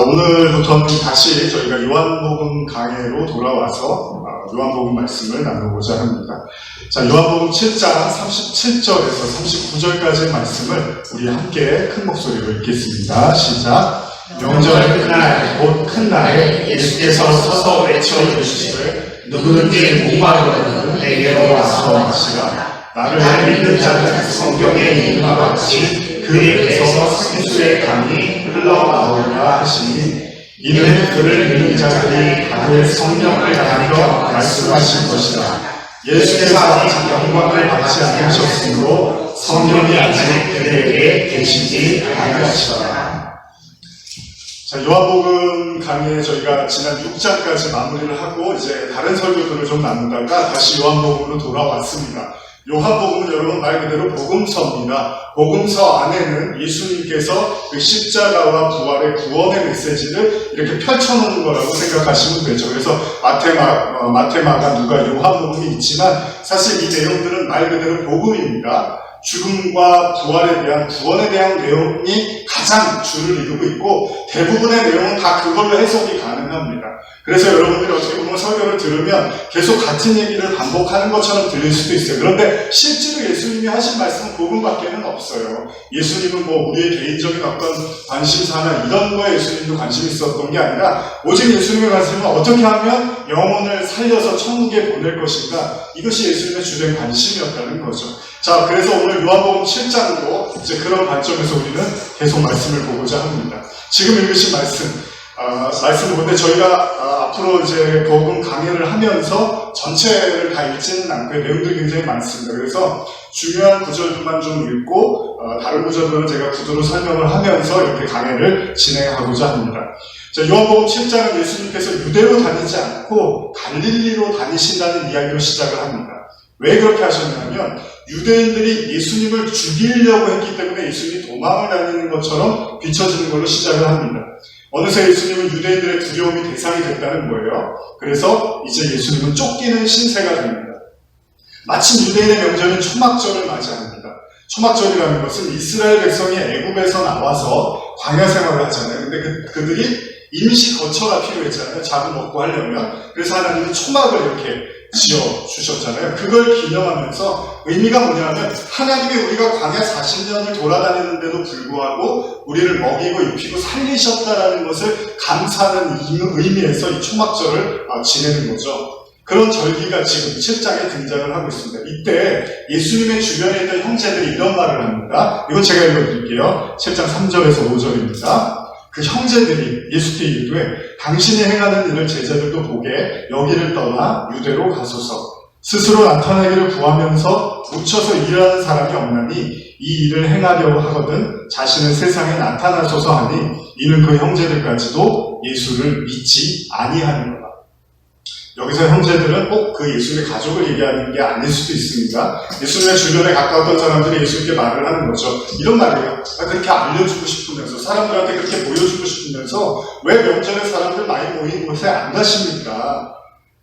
오늘부터는 다시 저희가 요한복음 강해로 돌아와서 요한복음 말씀을 나누고자 합니다. 자, 요한복음 7장 37절에서 39절까지의 말씀을 우리 함께 큰 목소리로 읽겠습니다. 시작. 명절 그날 곧 큰 날에 예수께서 서서 외쳐 이르시되 누구든지 목마르거든 내게로 와서 마시라. 나를 믿는 자는 성경에 있는 바와 같이 그에게서 생수의 강이 흘러나오리라 하시니 이는 그를 믿는 자들이 다들 성령을 다하며 말씀하신 것이다. 예수께서 아직 영광을 받지 않으셨으므로 성령이 아직 그들에게 계시지 아니하시더라. 자, 요한복음 강의에 저희가 지난 6장까지 마무리를 하고 이제 다른 설교들을 좀 나누다가 다시 요한복음으로 돌아왔습니다. 요한복음은 여러분 말 그대로 복음서입니다. 복음서 안에는 예수님께서 그 십자가와 부활의 구원의 메시지를 이렇게 펼쳐놓는 거라고 생각하시면 되죠. 그래서 마테마가, 누가, 요한복음이 있지만 사실 이 내용들은 말 그대로 복음입니다. 죽음과 부활에 대한 구원에 대한 내용이 가장 주를 이루고 있고 대부분의 내용은 다 그걸로 해석이 가능합니다. 그래서 여러분들이 어떻게 보면 설교를 들으면 계속 같은 얘기를 반복하는 것처럼 들릴 수도 있어요. 그런데 실제로 예수님이 하신 말씀은 복음밖에는 없어요. 예수님은 뭐 우리의 개인적인 어떤 관심사나 이런 거에 예수님도 관심이 있었던 게 아니라 오직 예수님의 말씀은 어떻게 하면 영혼을 살려서 천국에 보낼 것인가, 이것이 예수님의 주된 관심이었다는 거죠. 자, 그래서 오늘 요한복음 7장도 이제 그런 관점에서 우리는 계속 말씀을 보고자 합니다. 지금 읽으신 말씀을 보는데 저희가 앞으로 이제 복음 강의를 하면서 전체를 다 읽지는 않고 내용들이 굉장히 많습니다. 그래서 중요한 구절들만 좀 읽고 다른 구절들은 제가 구두로 설명을 하면서 이렇게 강의를 진행하고자 합니다. 자, 요한복음 7장은 예수님께서 유대로 다니지 않고 갈릴리로 다니신다는 이야기로 시작을 합니다. 왜 그렇게 하셨냐면 유대인들이 예수님을 죽이려고 했기 때문에 예수님이 도망을 다니는 것처럼 비춰지는 걸로 시작을 합니다. 어느새 예수님은 유대인들의 두려움이 대상이 됐다는 거예요. 그래서 이제 예수님은 쫓기는 신세가 됩니다. 마침 유대인의 명절인 초막절을 맞이합니다. 초막절이라는 것은 이스라엘 백성이 애굽에서 나와서 광야 생활을 하잖아요. 근데 그들이 임시 거처가 필요했잖아요. 잡을 먹고 하려면. 그래서 하나님은 초막을 이렇게 지어주셨잖아요. 그걸 기념하면서 의미가 뭐냐면 하나님이 우리가 광야 40년을 돌아다니는데도 불구하고 우리를 먹이고 입히고 살리셨다라는 것을 감사하는 의미에서 이 초막절을 지내는 거죠. 그런 절기가 지금 7장에 등장을 하고 있습니다. 이때 예수님의 주변에 있던 형제들이 이런 말을 합니다. 이건 제가 읽어드릴게요. 7장 3절에서 5절입니다. 그 형제들이 예수께 이르되 당신이 행하는 일을 제자들도 보게 여기를 떠나 유대로 가소서. 스스로 나타나기를 구하면서 묻혀서 일하는 사람이 없나니 이 일을 행하려고 하거든 자신은 세상에 나타나소서 하니 이는 그 형제들까지도 예수를 믿지 아니하는 거다. 여기서 형제들은 꼭 그 예수님의 가족을 얘기하는 게 아닐 수도 있습니다. 예수님의 주변에 가까웠던 사람들이 예수님께 말을 하는 거죠. 이런 말이에요. 그렇게 알려주고 싶으면서 사람들한테 그렇게 보여주고 싶으면서 왜 명절에 사람들 많이 모인 곳에 안 가십니까?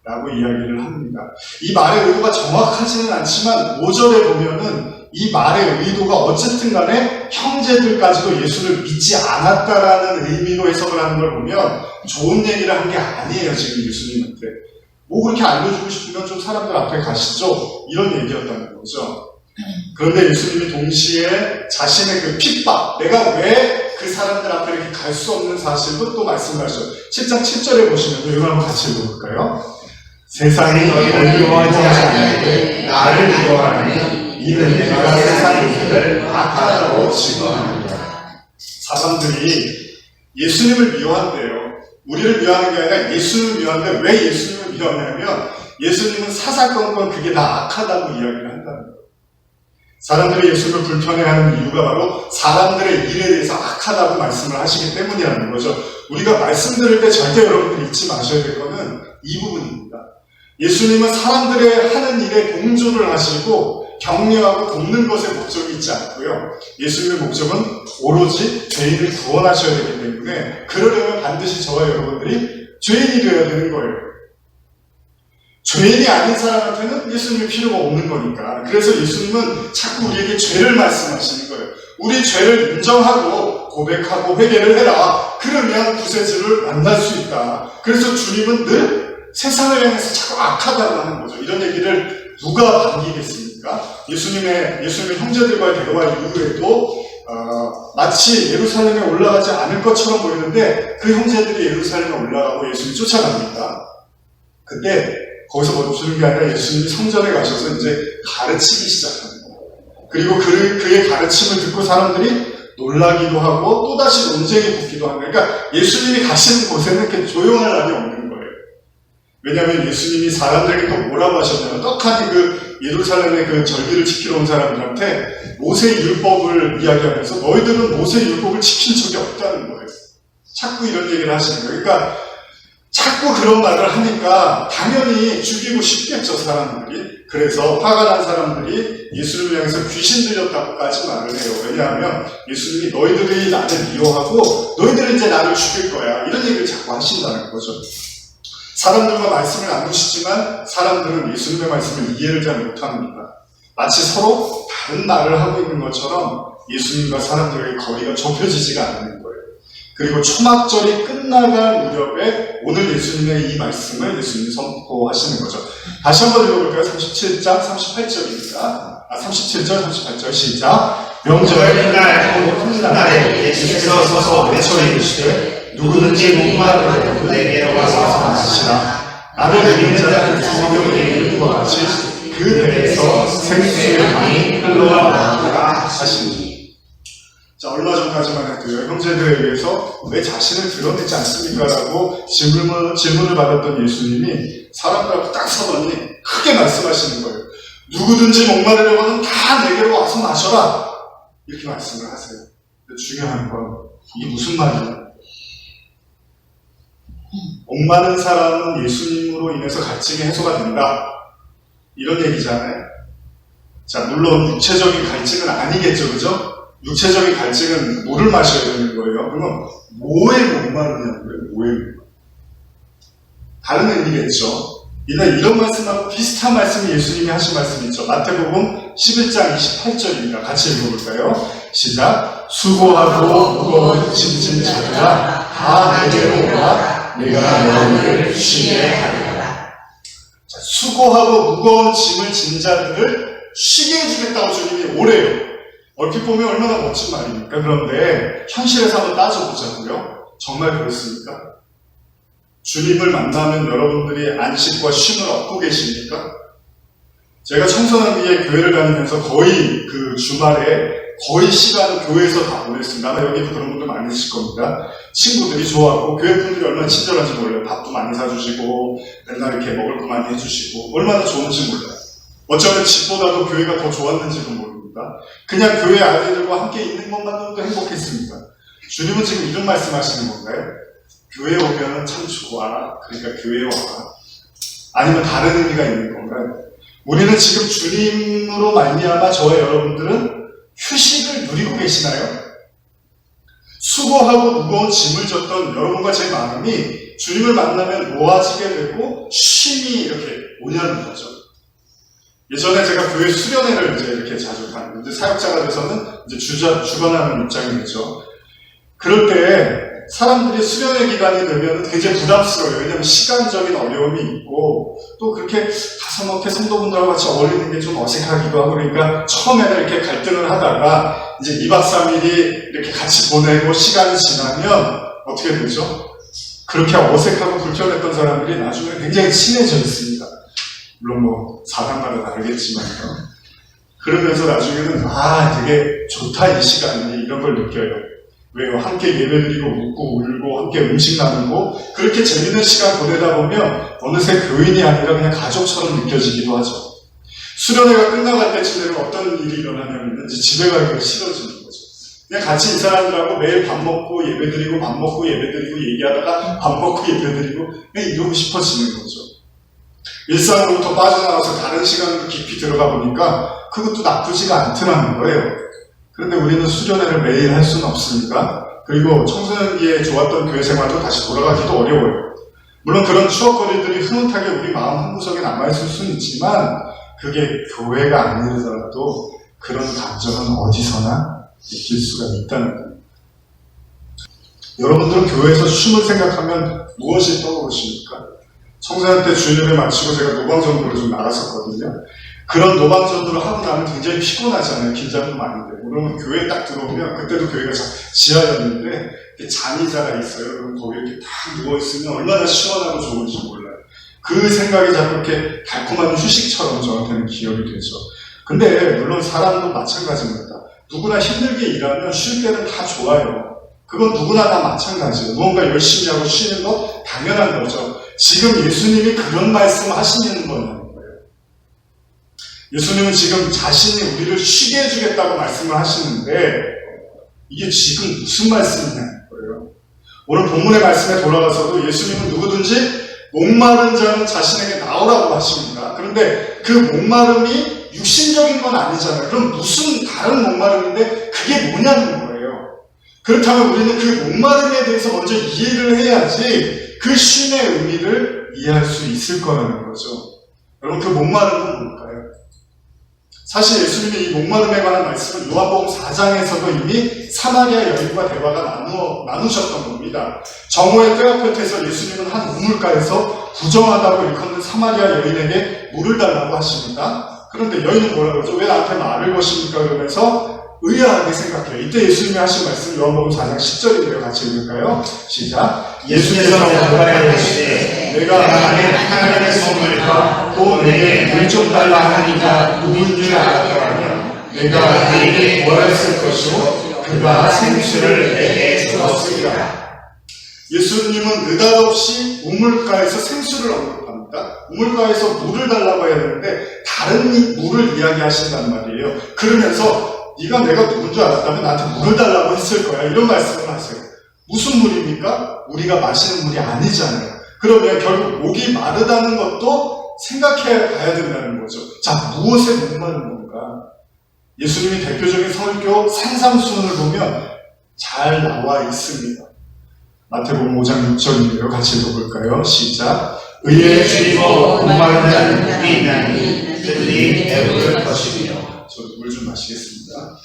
라고 이야기를 합니다. 이 말의 의도가 정확하지는 않지만 5절에 보면은 이 말의 의도가 어쨌든 간에 형제들까지도 예수를 믿지 않았다라는 의미로 해석을 하는 걸 보면 좋은 얘기를 한 게 아니에요. 지금 예수님한테. 뭐 그렇게 알려주고 싶으면 좀 사람들 앞에 가시죠. 이런 얘기였다는 거죠. 그런데 예수님이 동시에 자신의 그 핍박, 내가 왜 그 사람들 앞에 이렇게 갈 수 없는 사실도 또 말씀하셨어요. 7장 7절에 보시면 이거 한번 같이 읽어볼까요? 세상이 너희를 미워하지 아니하되 나를 미워하니 이는 내가 세상의 일을 악하다고 증거합니다. 사람들이 예수님을 미워한대요. 우리를 미워하는 게 아니라 예수님을 미워하는데 왜 예수님을 미워하냐면 예수님은 사사건건 그게 다 악하다고 이야기를 한다는 거예요. 사람들이 예수님을 불편해하는 이유가 바로 사람들의 일에 대해서 악하다고 말씀을 하시기 때문이라는 거죠. 우리가 말씀 들을 때 절대 여러분들 잊지 마셔야 될 거는 이 부분입니다. 예수님은 사람들의 하는 일에 동조를 하시고 격려하고 돕는 것에 목적이 있지 않고요. 예수님의 목적은 오로지 죄인을 구원하셔야 되기 때문에 그러려면 반드시 저와 여러분들이 죄인이 되어야 되는 거예요. 죄인이 아닌 사람한테는 예수님이 필요가 없는 거니까. 그래서 예수님은 자꾸 우리에게 죄를 말씀하시는 거예요. 우리 죄를 인정하고 고백하고 회개를 해라. 그러면 구세주를 만날 수 있다. 그래서 주님은 늘 세상을 향해서 자꾸 악하다고 하는 거죠. 이런 얘기를 누가 반기겠습니까? 예수님의 형제들과의 대화 이후에도 마치 예루살렘에 올라가지 않을 것처럼 보이는데 그 형제들이 예루살렘에 올라가고 예수님이 쫓아갑니다. 근데 거기서 멈추는 게 아니라 예수님이 성전에 가셔서 이제 가르치기 시작합니다. 그리고 그의 가르침을 듣고 사람들이 놀라기도 하고 또다시 논쟁이 붙기도 합니다. 그러니까 예수님이 가시는 곳에는 이렇게 조용할 날이 없는 거예요. 왜냐하면 예수님이 사람들에게 또 뭐라고 하셨냐면 떡하니 그 예루살렘의 그 절기를 지키러 온 사람들한테 모세의 율법을 이야기하면서 너희들은 모세의 율법을 지킨 적이 없다는 거예요. 자꾸 이런 얘기를 하시는 거예요. 그러니까 자꾸 그런 말을 하니까 당연히 죽이고 싶겠죠, 사람들이. 그래서 화가 난 사람들이 예수님을 향해서 귀신 들렸다고까지 말을 해요. 왜냐하면 예수님이 너희들이 나를 미워하고 너희들은 이제 나를 죽일 거야. 이런 얘기를 자꾸 하신다는 거죠. 사람들과 말씀을 나누시지만 사람들은 예수님의 말씀을 이해를 잘 못합니다. 마치 서로 다른 말을 하고 있는 것처럼 예수님과 사람들에게 거리가 좁혀지지가 않는 거예요. 그리고 초막절이 끝나갈 무렵에 오늘 예수님의 이 말씀을 예수님이 선포하시는 거죠. 다시 한번 읽어볼까요? 37장 38절입니다. 37절 38절 시작. 명절의 날 훗날에 예수께서 서서 외쳐 이르시되 누구든지 목마르면 내게로 와서 마시라. 나를 믿는 자는 성경에 있는 것 같이 그 배에서 생수의 강이 흘러나오리라 하시니. 자, 얼마 전까지만 해도요, 형제들에 의해서 왜 자신을 드러내지 않습니까? 라고 질문을 받았던 예수님이 사람들하고 딱 서더니 크게 말씀하시는 거예요. 누구든지 목마르려고는 다 내게로 와서 마셔라. 이렇게 말씀을 하세요. 근데 중요한 건 이게 무슨 말이냐? 목마른 사람은 예수님으로 인해서 갈증이 해소가 된다. 이런 얘기잖아요. 자, 물론 육체적인 갈증은 아니겠죠, 그죠? 육체적인 갈증은 물을 마셔야 되는 거예요. 그러면 뭐에 목마르냐고요? 뭐에 목마르냐? 다른 의미겠죠. 이런 말씀하고 비슷한 말씀이 예수님이 하신 말씀이 있죠. 마태복음 11장 28절입니다. 같이 읽어볼까요? 시작. 수고하고 무거운 짐진 자들아 다 내게로 오라. 내가 너희를 쉬게 하리라. 자, 수고하고 무거운 짐을 진 자들을 쉬게 해주겠다고 주님이 오래요. 얼핏 보면 얼마나 멋진 말입니까? 그런데 현실에서 한번 따져보자고요. 정말 그렇습니까? 주님을 만나면 여러분들이 안식과 쉼을 얻고 계십니까? 제가 청소년 뒤에 교회를 다니면서 거의 그 주말에 거의 시간을 교회에서 다 보냈습니다. 아마 여기도 그런 분들 많이 있을 겁니다. 친구들이 좋아하고 교회 분들이 얼마나 친절한지 몰라요. 밥도 많이 사주시고 맨날 이렇게 먹을 거 많이 해주시고 얼마나 좋은지 몰라요. 어쩌면 집보다도 교회가 더 좋았는지도 모릅니다. 그냥 교회 아이들과 함께 있는 것만으로도 행복했습니다. 주님은 지금 이런 말씀하시는 건가요? 교회 오면 참 좋아. 그러니까 교회에 와라. 아니면 다른 의미가 있는 건가요? 우리는 지금 주님으로 말미암아 저와 여러분들은 휴식을 누리고 계시나요? 수고하고 무거운 짐을 졌던 여러분과 제 마음이 주님을 만나면 놓아지게 되고 쉼이 이렇게 오냐는 거죠. 예전에 제가 교회 수련회를 이제 이렇게 자주 가는데 사역자가 돼서는 이제 주관하는 입장이 됐죠. 그럴 때 사람들이 수련회 기간이 되면 굉장히 부담스러워요. 왜냐하면 시간적인 어려움이 있고 또 그렇게 가서 이렇게 성도분들하고 같이 어울리는 게 좀 어색하기도 하고 그러니까 처음에는 이렇게 갈등을 하다가 이제 2박 3일이 이렇게 같이 보내고 시간이 지나면 어떻게 되죠? 그렇게 어색하고 불편했던 사람들이 나중에 굉장히 친해져 있습니다. 물론 뭐 사람마다 다르겠지만요. 그러면서 나중에는 되게 좋다 이 시간이 이런 걸 느껴요. 왜요? 함께 예배드리고 웃고 울고 함께 음식 나누고 그렇게 재밌는 시간 보내다 보면 어느새 교인이 아니라 그냥 가족처럼 느껴지기도 하죠. 수련회가 끝나갈 때쯤 되면 어떤 일이 일어나냐면 이제 집에 가기가 싫어지는 거죠. 그냥 같이 이 사람들하고 매일 밥 먹고 예배드리고 밥 먹고 예배드리고 얘기하다가 밥 먹고 예배드리고 그냥 이러고 싶어지는 거죠. 일상으로부터 빠져나와서 다른 시간으로 깊이 들어가 보니까 그것도 나쁘지가 않더라는 거예요. 그런데 우리는 수련회를 매일 할 수는 없으니까 그리고 청소년기에 좋았던 교회 생활도 다시 돌아가기도 어려워요. 물론 그런 추억거리들이 흐뭇하게 우리 마음 한구석에 남아있을 수는 있지만 그게 교회가 아니더라도 그런 감정은 어디서나 느낄 수가 있다는 겁니다. 여러분들은 교회에서 쉼을 생각하면 무엇이 떠오르십니까? 청소년 때 주일예배 마치고 제가 노방전도를 좀 나갔었거든요. 그런 노방전도를 하고 나면 굉장히 피곤하잖아요. 긴장도 많이 되고. 그러면 교회에 딱 들어오면, 그때도 교회가 지하였는데 잔의자가 있어요. 그럼 거기 이렇게 딱 누워있으면 얼마나 시원하고 좋은지 몰라요. 그 생각이 자꾸 이렇게 달콤한 휴식처럼 저한테는 기억이 되죠. 근데 물론 사람도 마찬가지입니다. 누구나 힘들게 일하면 쉴 때는 다 좋아요. 그건 누구나 다 마찬가지예요. 무언가 열심히 하고 쉬는 거 당연한 거죠. 지금 예수님이 그런 말씀 하시는 거냐는 거예요. 예수님은 지금 자신이 우리를 쉬게 해주겠다고 말씀을 하시는데 이게 지금 무슨 말씀이냐는 거예요. 오늘 본문의 말씀에 돌아가서도 예수님은 누구든지 목마른 자는 자신에게 나오라고 하십니다. 그런데 그 목마름이 육신적인 건 아니잖아요. 그럼 무슨 다른 목마름인데 그게 뭐냐는 거예요. 그렇다면 우리는 그 목마름에 대해서 먼저 이해를 해야지 그 쉼의 의미를 이해할 수 있을 거라는 거죠. 여러분, 그 목마름은 뭘까요? 사실 예수님이 이 목마름에 관한 말씀은 요한복음 4장에서도 이미 사마리아 여인과 대화가 나누셨던 겁니다. 정오의 떼어볕에서 예수님은 한 우물가에서 부정하다고 일컫는 사마리아 여인에게 물을 달라고 하십니다. 그런데 여인은 뭐라 그러죠? 왜 나한테 말을 거십니까? 그러면서 의아하게 생각해요. 이때 예수님이 하신 말씀 요한복음 4장 10절인데요. 같이 읽을까요? 시작. 예수께서 대답하여 이르시되 내가 만일 하나님의 성물과 또 내게 물 좀 달라 하니까 누군 줄 알았더라면 내가 그에게 뭐랬을 것이고 그가 생수를 내게 주었으리라. 예수님은 느닷없이 우물가에서 생수를 언급합니다. 우물가에서 물을 달라고 해야 되는데 다른 물을 이야기하신단 말이에요. 그러면서 네가 내가 누군 줄 알았다면 나한테 물을 달라고 했을 거야. 이런 말씀을 하세요. 무슨 물입니까? 우리가 마시는 물이 아니잖아요. 그러면 결국 목이 마르다는 것도 생각해 봐야 된다는 거죠. 자, 무엇에 목마른 건가? 예수님이 대표적인 설교 산상수훈을 보면 잘 나와 있습니다. 마태복음 5장 6절인데요. 같이 읽어볼까요? 시작. 의에 줄이고 목마른 자는 복이 있나니 그들이 배부를 것이며. 저도 물 좀 마시겠습니다.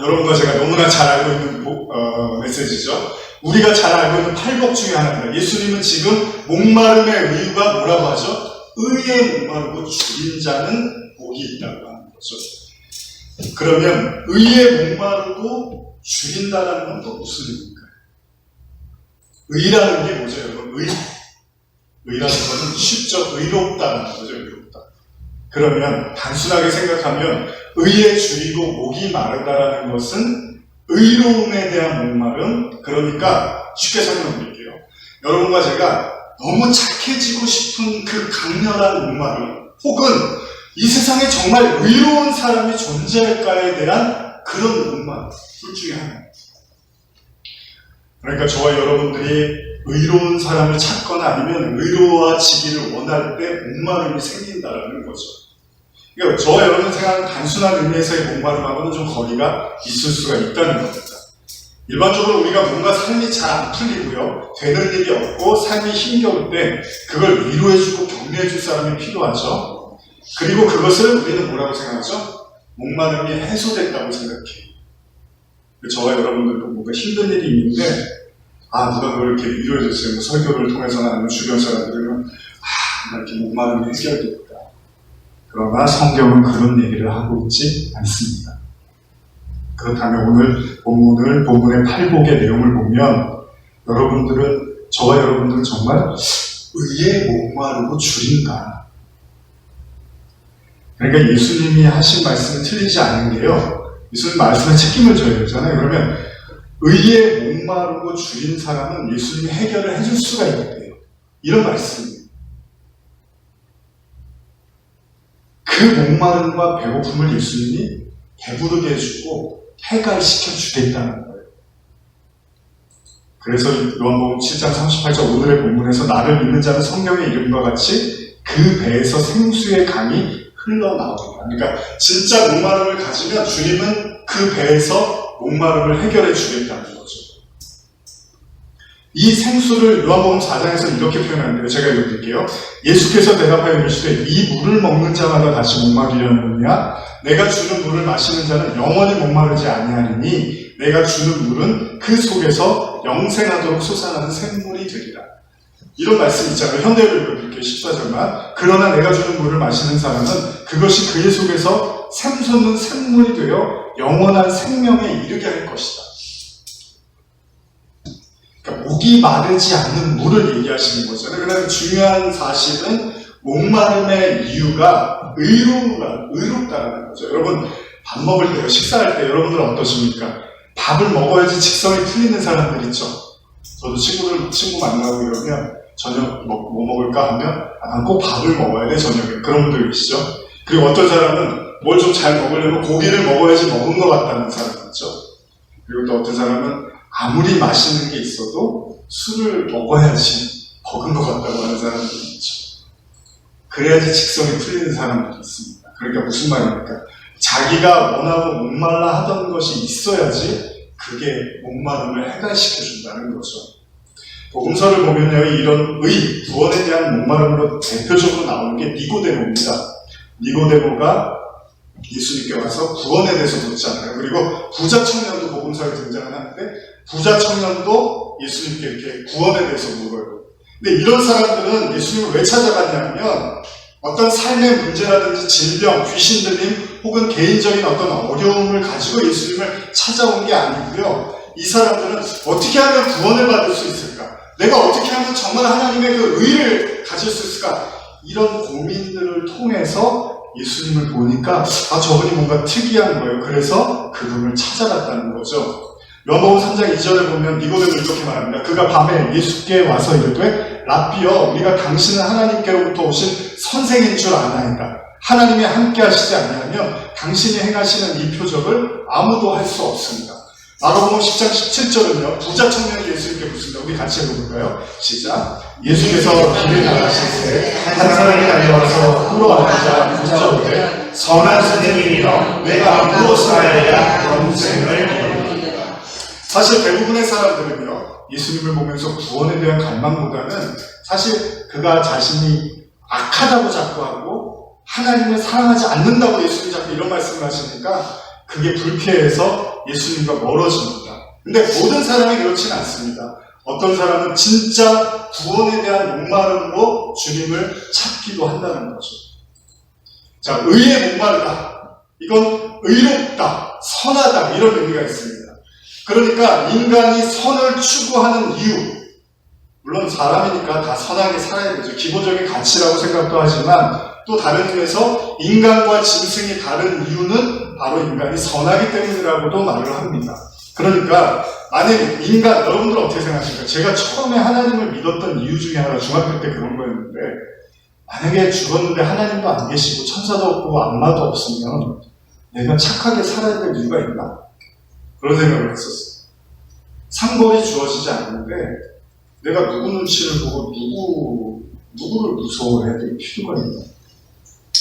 여러분과 제가 너무나 잘 알고 있는 메시지죠. 우리가 잘 알고 있는 팔복 중에 하나입니다. 예수님은 지금 목마름의 이유가 뭐라고 하죠? 의에 목마르고 줄인 자는 복이 있다고 하는 거죠. 그러면 의에 목마르고 줄인다는 건 또 무슨 의미일까요? 의라는 게 뭐죠, 여러분? 의라는 것은 쉽죠. 의롭다는 거죠, 의롭다. 그러면 단순하게 생각하면 의에 줄이고 목이 마르다라는 것은 의로움에 대한 목마름, 그러니까 쉽게 설명드릴게요. 여러분과 제가 너무 착해지고 싶은 그 강렬한 목마름, 혹은 이 세상에 정말 의로운 사람이 존재할까에 대한 그런 목마름, 둘 중에 하나입니다. 그러니까 저와 여러분들이 의로운 사람을 찾거나 아니면 의로워지기를 원할 때 목마름이 생긴다는 거죠. 그러니까 저와 여러분 생각하는 단순한 의미에서의 목마름하고는 좀 거리가 있을 수가 있다는 겁니다. 일반적으로 우리가 뭔가 삶이 잘 안 풀리고요, 되는 일이 없고 삶이 힘겨울 때 그걸 위로해주고 격려해줄 사람이 필요하죠. 그리고 그것을 우리는 뭐라고 생각하죠? 목마름이 해소됐다고 생각해요. 저와 여러분들도 뭔가 힘든 일이 있는데 누가 그걸 이렇게 위로해줬어요. 뭐 설교를 통해서나 아니면 주변 사람들은 나 이렇게 목마름이 해결됐다. 그러나 성경은 그런 얘기를 하고 있지 않습니다. 그렇다면 오늘 본문의 팔복의 내용을 보면 저와 여러분들은 정말 의에 목마르고 줄인가? 그러니까 예수님이 하신 말씀은 틀리지 않은 게요, 예수님 말씀에 책임을 져야 되잖아요. 그러면 의에 목마르고 줄인 사람은 예수님이 해결을 해줄 수가 있대요. 이런 말씀이에요. 그 목마름과 배고픔을 예수님이 배부르게 해주고 해결시켜 주겠다는 거예요. 그래서 요한복음 7장 38절 오늘의 본문에서 나를 믿는 자는 성경의 이름과 같이 그 배에서 생수의 강이 흘러나온다. 그러니까 진짜 목마름을 가지면 주님은 그 배에서 목마름을 해결해 주겠다는 거죠. 이 생수를 요한복음 4장에서 이렇게 표현하는데요. 제가 읽어드릴게요. 예수께서 대답하여 이르시되 이 물을 먹는 자마다 다시 목마르려느냐? 내가 주는 물을 마시는 자는 영원히 목마르지 아니하리니 내가 주는 물은 그 속에서 영생하도록 솟아나는 샘물이 되리라. 이런 말씀 있잖아요. 현대어로 이렇게 14절만. 그러나 내가 주는 물을 마시는 사람은 그것이 그의 속에서 샘솟는 샘물이 되어 영원한 생명에 이르게 할 것이다. 그러니까 목이 마르지 않는 물을 얘기하시는 거잖아요. 그러나 중요한 사실은 목마름의 이유가 의롭다라는 거죠. 여러분, 밥 먹을 때요, 식사할 때 여러분들은 어떠십니까? 밥을 먹어야지 직성이 풀리는 사람들 있죠. 저도 친구 만나고 이러면 저녁 뭐 먹을까 하면 난 꼭 밥을 먹어야 돼, 저녁에. 그런 분들 계시죠. 그리고 어떤 사람은 뭘 좀 잘 먹으려면 고기를 먹어야지 먹은 것 같다는 사람 있죠. 그리고 또 어떤 사람은 아무리 맛있는 게 있어도 술을 먹어야지 먹은 것 같다고 하는 사람들이 있죠. 그래야지 직성이 풀리는 사람들이 있습니다. 그러니까 무슨 말입니까? 자기가 원하고 목말라 하던 것이 있어야지 그게 목마름을 해결시켜준다는 거죠. 복음서를 보면요, 이런 구원에 대한 목마름으로 대표적으로 나오는 게 니고데모입니다. 니고데모가 예수님께 와서 구원에 대해서 묻잖아요. 그리고 부자 청년도 복음서에 등장을 하는데 부자 청년도 예수님께 이렇게 구원에 대해서 물어요. 근데 이런 사람들은 예수님을 왜 찾아갔냐면 어떤 삶의 문제라든지 질병, 귀신 들림 혹은 개인적인 어떤 어려움을 가지고 예수님을 찾아온 게 아니고요. 이 사람들은 어떻게 하면 구원을 받을 수 있을까? 내가 어떻게 하면 정말 하나님의 그 의를 가질 수 있을까? 이런 고민들을 통해서 예수님을 보니까 저분이 뭔가 특이한 거예요. 그래서 그분을 찾아갔다는 거죠. 요한복음 3장 2절에 보면 니고데모는 이렇게 말합니다. 그가 밤에 예수께 와서 이르되 랍비여, 우리가 당신은 하나님께로부터 오신 선생인 줄 아나이다. 하나님이 함께 하시지 아니하며 당신이 행하시는 이 표적을 아무도 할 수 없습니다. 마가복음 10장 17절은요, 부자 청년이 예수님께 묻습니다. 우리 같이 해볼까요? 시작. 예수께서 길을 나가실 때 한 사람이 달려와서 물어보자 묻자오되 선한 선생님이여, 내가 무엇을 하여야 영생을 얻으리까? 사실 대부분의 사람들은요, 예수님을 보면서 구원에 대한 갈망보다는 사실 그가 자신이 악하다고 자꾸 하고 하나님을 사랑하지 않는다고 예수님이 자꾸 이런 말씀을 하시니까 그게 불쾌해서 예수님과 멀어집니다. 근데 모든 사람이 그렇지는 않습니다. 어떤 사람은 진짜 구원에 대한 목마름으로 주님을 찾기도 한다는 거죠. 자, 의에 목마르다. 이건 의롭다, 선하다, 이런 의미가 있습니다. 그러니까 인간이 선을 추구하는 이유, 물론 사람이니까 다 선하게 살아야 되죠. 기본적인 가치라고 생각도 하지만 또 다른 의미에서 인간과 짐승이 다른 이유는 바로 인간이 선하기 때문이라고도 말을 합니다. 그러니까 만약 인간, 여러분들 어떻게 생각하십니까? 제가 처음에 하나님을 믿었던 이유 중에 하나가 중학교 때 그런 거였는데, 만약에 죽었는데 하나님도 안 계시고 천사도 없고 악마도 없으면 내가 착하게 살아야 될 이유가 있나? 그런 생각을 했었어요. 상벌이 주어지지 않는데 내가 누구 눈치를 보고 누구를 무서워해야 될 필요가 있나?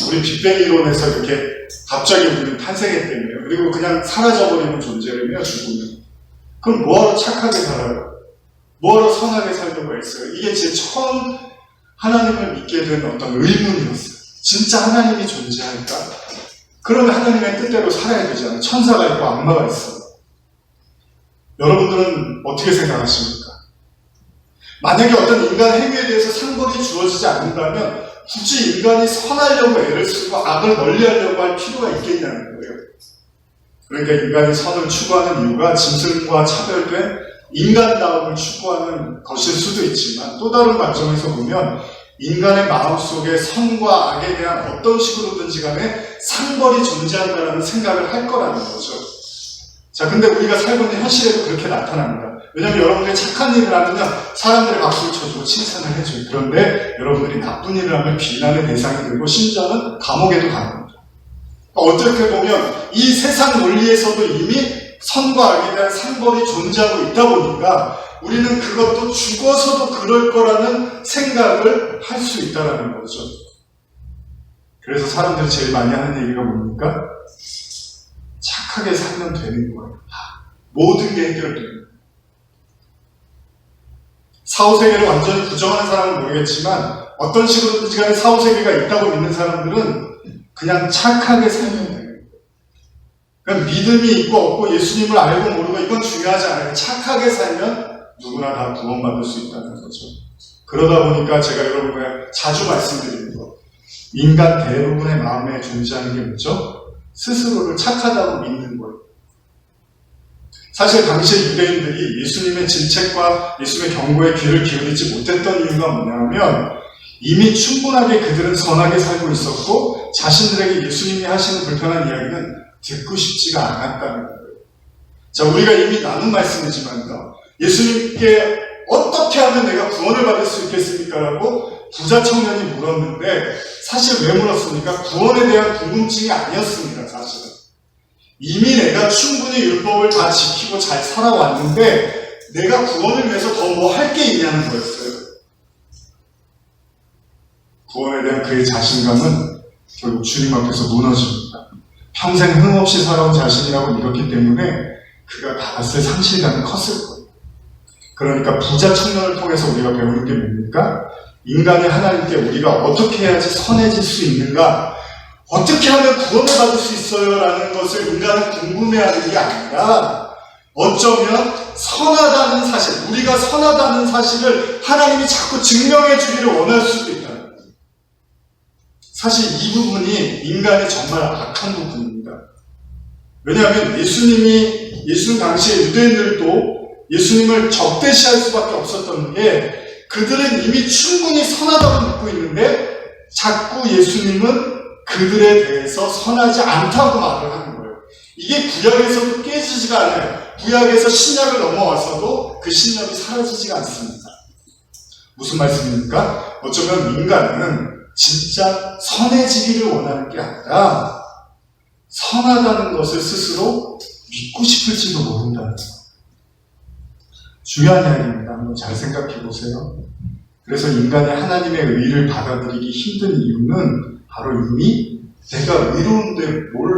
우리 빅뱅 이론에서 이렇게 갑자기 우리는 탄생했다며요. 그리고 그냥 사라져버리는 존재라며 죽으면. 그럼 뭐하러 착하게 살아요? 뭐하러 선하게 살려고 했어요? 이게 제 처음 하나님을 믿게 된 어떤 의문이었어요. 진짜 하나님이 존재할까? 그러면 하나님의 뜻대로 살아야 되잖아요. 천사가 있고 악마가 있어. 여러분들은 어떻게 생각하십니까? 만약에 어떤 인간 행위에 대해서 상벌이 주어지지 않는다면 굳이 인간이 선하려고 애를 쓰고 악을 멀리하려고 할 필요가 있겠냐는 거예요. 그러니까 인간이 선을 추구하는 이유가 짐승과 차별된 인간다움을 추구하는 것일 수도 있지만 또 다른 관점에서 보면 인간의 마음속에 선과 악에 대한 어떤 식으로든지 간에 상벌이 존재한다는 생각을 할 거라는 거죠. 자, 근데 우리가 살고 있는 현실에도 그렇게 나타납니다. 왜냐하면 여러분들이 착한 일을 하면 사람들이 박수를 쳐주고 칭찬을 해줘요. 그런데 여러분들이 나쁜 일을 하면 비난의 대상이 되고 심지어는 감옥에도 갑니다. 어떻게 보면 이 세상 논리에서도 이미 선과 악에 대한 상벌이 존재하고 있다 보니까 우리는 그것도 죽어서도 그럴 거라는 생각을 할 수 있다는 거죠. 그래서 사람들이 제일 많이 하는 얘기가 뭡니까? 착하게 살면 되는 거예요. 모든 게 해결돼요. 사후세계를 완전히 부정하는 사람은 모르겠지만 어떤 식으로든지 간에 사후세계가 있다고 믿는 사람들은 그냥 착하게 살면 돼요. 믿음이 있고 없고 예수님을 알고 모르고 이건 중요하지 않아요. 착하게 살면 누구나 다 구원받을 수 있다는 거죠. 그러다 보니까 제가 여러분과 자주 말씀드리는 거, 인간 대부분의 마음에 존재하는 게 뭐죠? 스스로를 착하다고 믿는 거예요. 사실 당시 유대인들이 예수님의 질책과 예수님의 경고에 귀를 기울이지 못했던 이유가 뭐냐면 이미 충분하게 그들은 선하게 살고 있었고 자신들에게 예수님이 하시는 불편한 이야기는 듣고 싶지가 않았다는 거예요. 자, 우리가 이미 나눈 말씀이지만요. 예수님께 어떻게 하면 내가 구원을 받을 수 있겠습니까? 라고 부자 청년이 물었는데 사실 왜 물었습니까? 구원에 대한 궁금증이 아니었습니다. 사실은. 이미 내가 충분히 율법을 다 지키고 잘 살아왔는데 내가 구원을 위해서 더 뭐 할 게 있냐는 거였어요. 구원에 대한 그의 자신감은 결국 주님 앞에서 무너집니다. 평생 흠없이 살아온 자신이라고 믿었기 때문에 그가 받았을 상실감이 컸을 거예요. 그러니까 부자 청년을 통해서 우리가 배우는 게 뭡니까? 인간이 하나님께 우리가 어떻게 해야지 선해질 수 있는가? 어떻게 하면 구원을 받을 수 있어요? 라는 것을 인간은 궁금해하는 게 아니라 어쩌면 선하다는 사실, 우리가 선하다는 사실을 하나님이 자꾸 증명해 주기를 원할 수도 있다. 사실 이 부분이 인간의 정말 악한 부분입니다. 왜냐하면 예수님 당시에 유대인들도 예수님을 적대시할 수밖에 없었던 게 그들은 이미 충분히 선하다고 믿고 있는데 자꾸 예수님은 그들에 대해서 선하지 않다고 말을 하는 거예요. 이게 구약에서도 깨지지가 않아요. 구약에서 신약을 넘어와서도 그 신약이 사라지지가 않습니다. 무슨 말씀입니까? 어쩌면 인간은 진짜 선해지기를 원하는 게 아니라 선하다는 것을 스스로 믿고 싶을지도 모른다는 거예요. 중요한 이야기입니다. 한번 잘 생각해 보세요. 그래서 인간이 하나님의 의를 받아들이기 힘든 이유는 바로 이미 내가 의로운데 뭘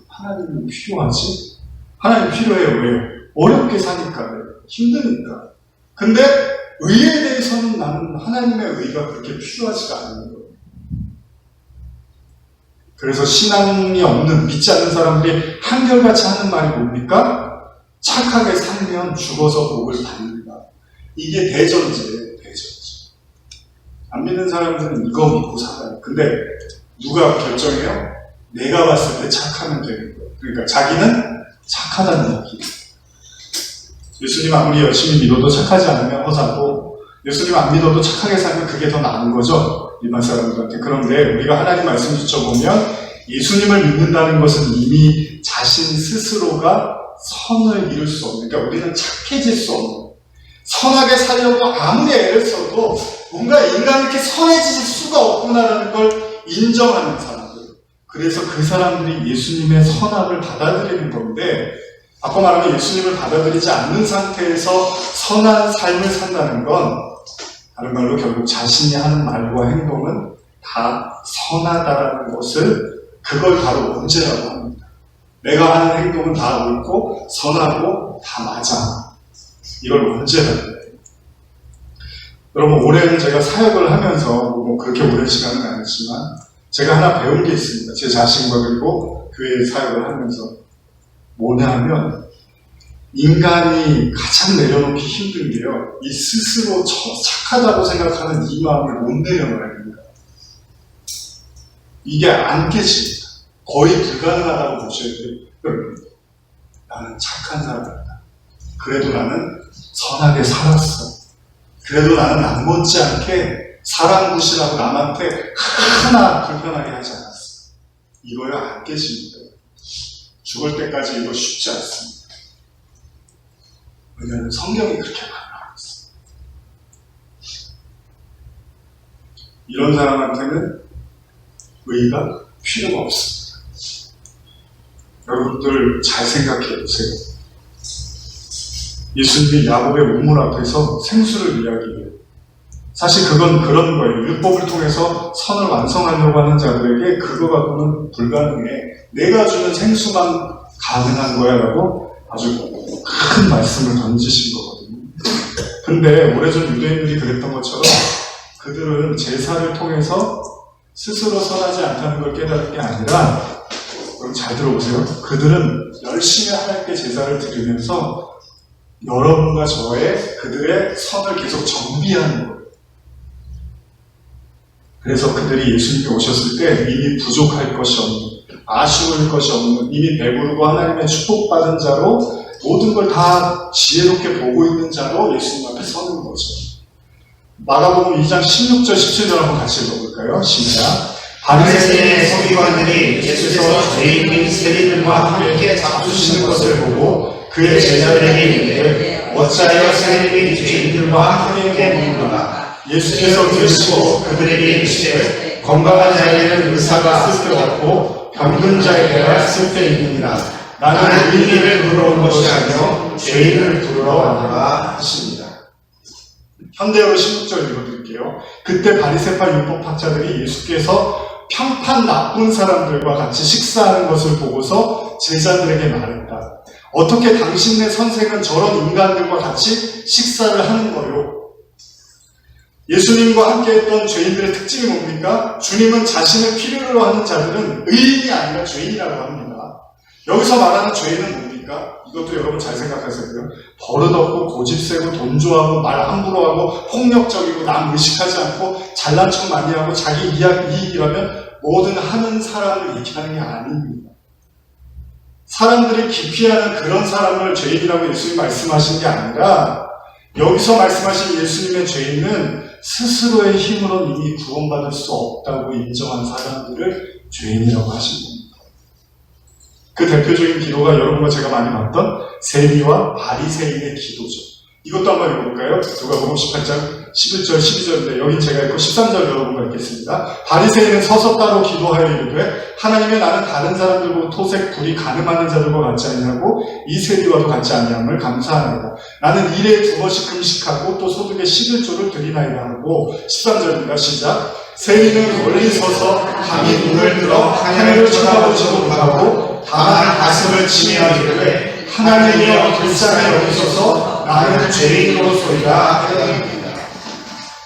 하나님이 필요하지? 하나님 필요해요. 왜요? 어렵게 사니까, 힘드니까. 근데 의에 대해서는 나는 하나님의 의가 그렇게 필요하지가 않은 거예요. 그래서 신앙이 없는, 믿지 않는 사람들이 한결같이 하는 말이 뭡니까? 착하게 살면 죽어서 복을 받는다. 이게 대전제예요, 대전제. 안 믿는 사람들은 이거 믿고 살아요. 근데 누가 결정해요? 내가 봤을 때 착하면 되는 거예요. 그러니까 자기는 착하다는 얘기. 예수님 아무리 열심히 믿어도 착하지 않으면 허사고, 예수님 안 믿어도 착하게 살면 그게 더 나은 거죠. 일반 사람들한테. 그런데 우리가 하나님 말씀 붙여보면 예수님을 믿는다는 것은 이미 자신 스스로가 선을 이룰 수 없는, 그러니까 우리는 착해질 수 없는, 선하게 살려고 아무리 애를 써도 뭔가 인간이 이렇게 선해질 수가 없구나라는 걸 인정하는 사람들. 그래서 그 사람들이 예수님의 선함을 받아들이는 건데, 아까 말하면 예수님을 받아들이지 않는 상태에서 선한 삶을 산다는 건 다른 말로 결국 자신이 하는 말과 행동은 다 선하다라는 것을, 그걸 바로 원죄라고 합니다. 내가 하는 행동은 다 옳고 선하고 다 맞아. 이걸 원죄라고 해요. 여러분, 올해는 제가 사역을 하면서 뭐 그렇게 오랜 시간은 아니지만 제가 하나 배운 게 있습니다. 제 자신과 그리고 교회 사역을 하면서. 뭐냐 하면 인간이 가장 내려놓기 힘든 게요, 이 스스로 착하다고 생각하는 이 마음을 못 내려놔야 됩니다. 이게 안 깨집니다. 거의 불가능하다고 보셔야 돼요. 나는 착한 사람이다. 그래도 나는 선하게 살았어. 그래도 나는 남 못지않게 사람 구실하고 남한테 하나 불편하게 하지 않았어. 이거야 안 깨집니다. 죽을 때까지 이거 쉽지 않습니다. 왜냐하면 성경이 그렇게 말하고 있어요. 이런 사람한테는 의의가 필요가 없습니다. 여러분들 잘 생각해 보세요. 예수님이 야곱의 우물 앞에서 생수를 이야기해요. 사실 그건 그런 거예요. 율법을 통해서 선을 완성하려고 하는 자들에게 그거 갖고는 불가능해. 내가 주는 생수만 가능한 거야 라고 아주 큰 말씀을 던지신 거거든요. 근데 오래전 유대인들이 그랬던 것처럼 그들은 제사를 통해서 스스로 선하지 않다는 걸 깨달은 게 아니라 여러분 잘 들어보세요. 그들은 열심히 하나님께 제사를 드리면서 여러분과 저의 그들의 선을 계속 정비하는 거예요. 그래서 그들이 예수님이 오셨을 때 이미 부족할 것이 없는, 아쉬울 것이 없는, 이미 배부르고 하나님의 축복받은 자로 모든 걸 다 지혜롭게 보고 있는 자로 예수님 앞에 서는 거죠. 마가복음 2장 16절 17절 한번 같이 읽어볼까요? 시작. 바리새인의 서기관들이 예수께서 죄인인 세리들과 함께 잡수시는 것을 보고 그의 제자들에게 이르되 어찌하여 세리들이 죄인들과 함께 먹는가? 예수께서 드시고 그들에게 이르시되 건강한 자에게는 의사가 쓸데없고 병든 자에게는 쓸데있느니라. 나는 의인을 부르러 온 것이 아니요 죄인을 부르러 왔노라 하십니다. 현대어로 16절 읽어드릴게요. 그때 바리새파 율법학자들이 예수께서 평판 나쁜 사람들과 같이 식사하는 것을 보고서 제자들에게 말했다. 어떻게 당신네 선생은 저런 인간들과 같이 식사를 하는 거요? 예수님과 함께 했던 죄인들의 특징이 뭡니까? 주님은 자신을 필요로 하는 자들은 의인이 아니라 죄인이라고 합니다. 여기서 말하는 죄인은 뭡니까? 이것도 여러분 잘 생각하셔야 돼요. 버릇없고 고집세고 돈 좋아하고 말 함부로 하고 폭력적이고 남 의식하지 않고 잘난 척 많이 하고 자기 이익이라면 뭐든 하는 사람을 얘기하는 게 아닙니다. 사람들이 기피하는 그런 사람을 죄인이라고 예수님이 말씀하신 게 아니라 여기서 말씀하신 예수님의 죄인은 스스로의 힘으로 이미 구원받을 수 없다고 인정한 사람들을 죄인이라고 하신 겁니다. 그 대표적인 기도가 여러분과 제가 많이 봤던 세리와 바리새인의 기도죠. 이것도 한번 읽어볼까요? 누가복음 18장 11절 12절인데 여긴 제가 읽고 13절 여러분과 읽겠습니다. 바리새인은 서서 따로 기도하여 이르되 하나님의 나는 다른 사람들보다 토색 불이 가늠하는 자들과 같지 아니하고 이 세리와도 같지 아니함을 감사하나이다. 나는 일에 2번씩 금식하고 또 소득의 11조를 드리나이다 하고 13절입니다. 시작. 세리는 멀리 서서 감히 눈을 들어 하늘을 쳐다보지도 못하고 다만 가슴을 치며 이르되 하나님이여 불쌍히 여기소서 나는 죄인으로소이다 하였습니다.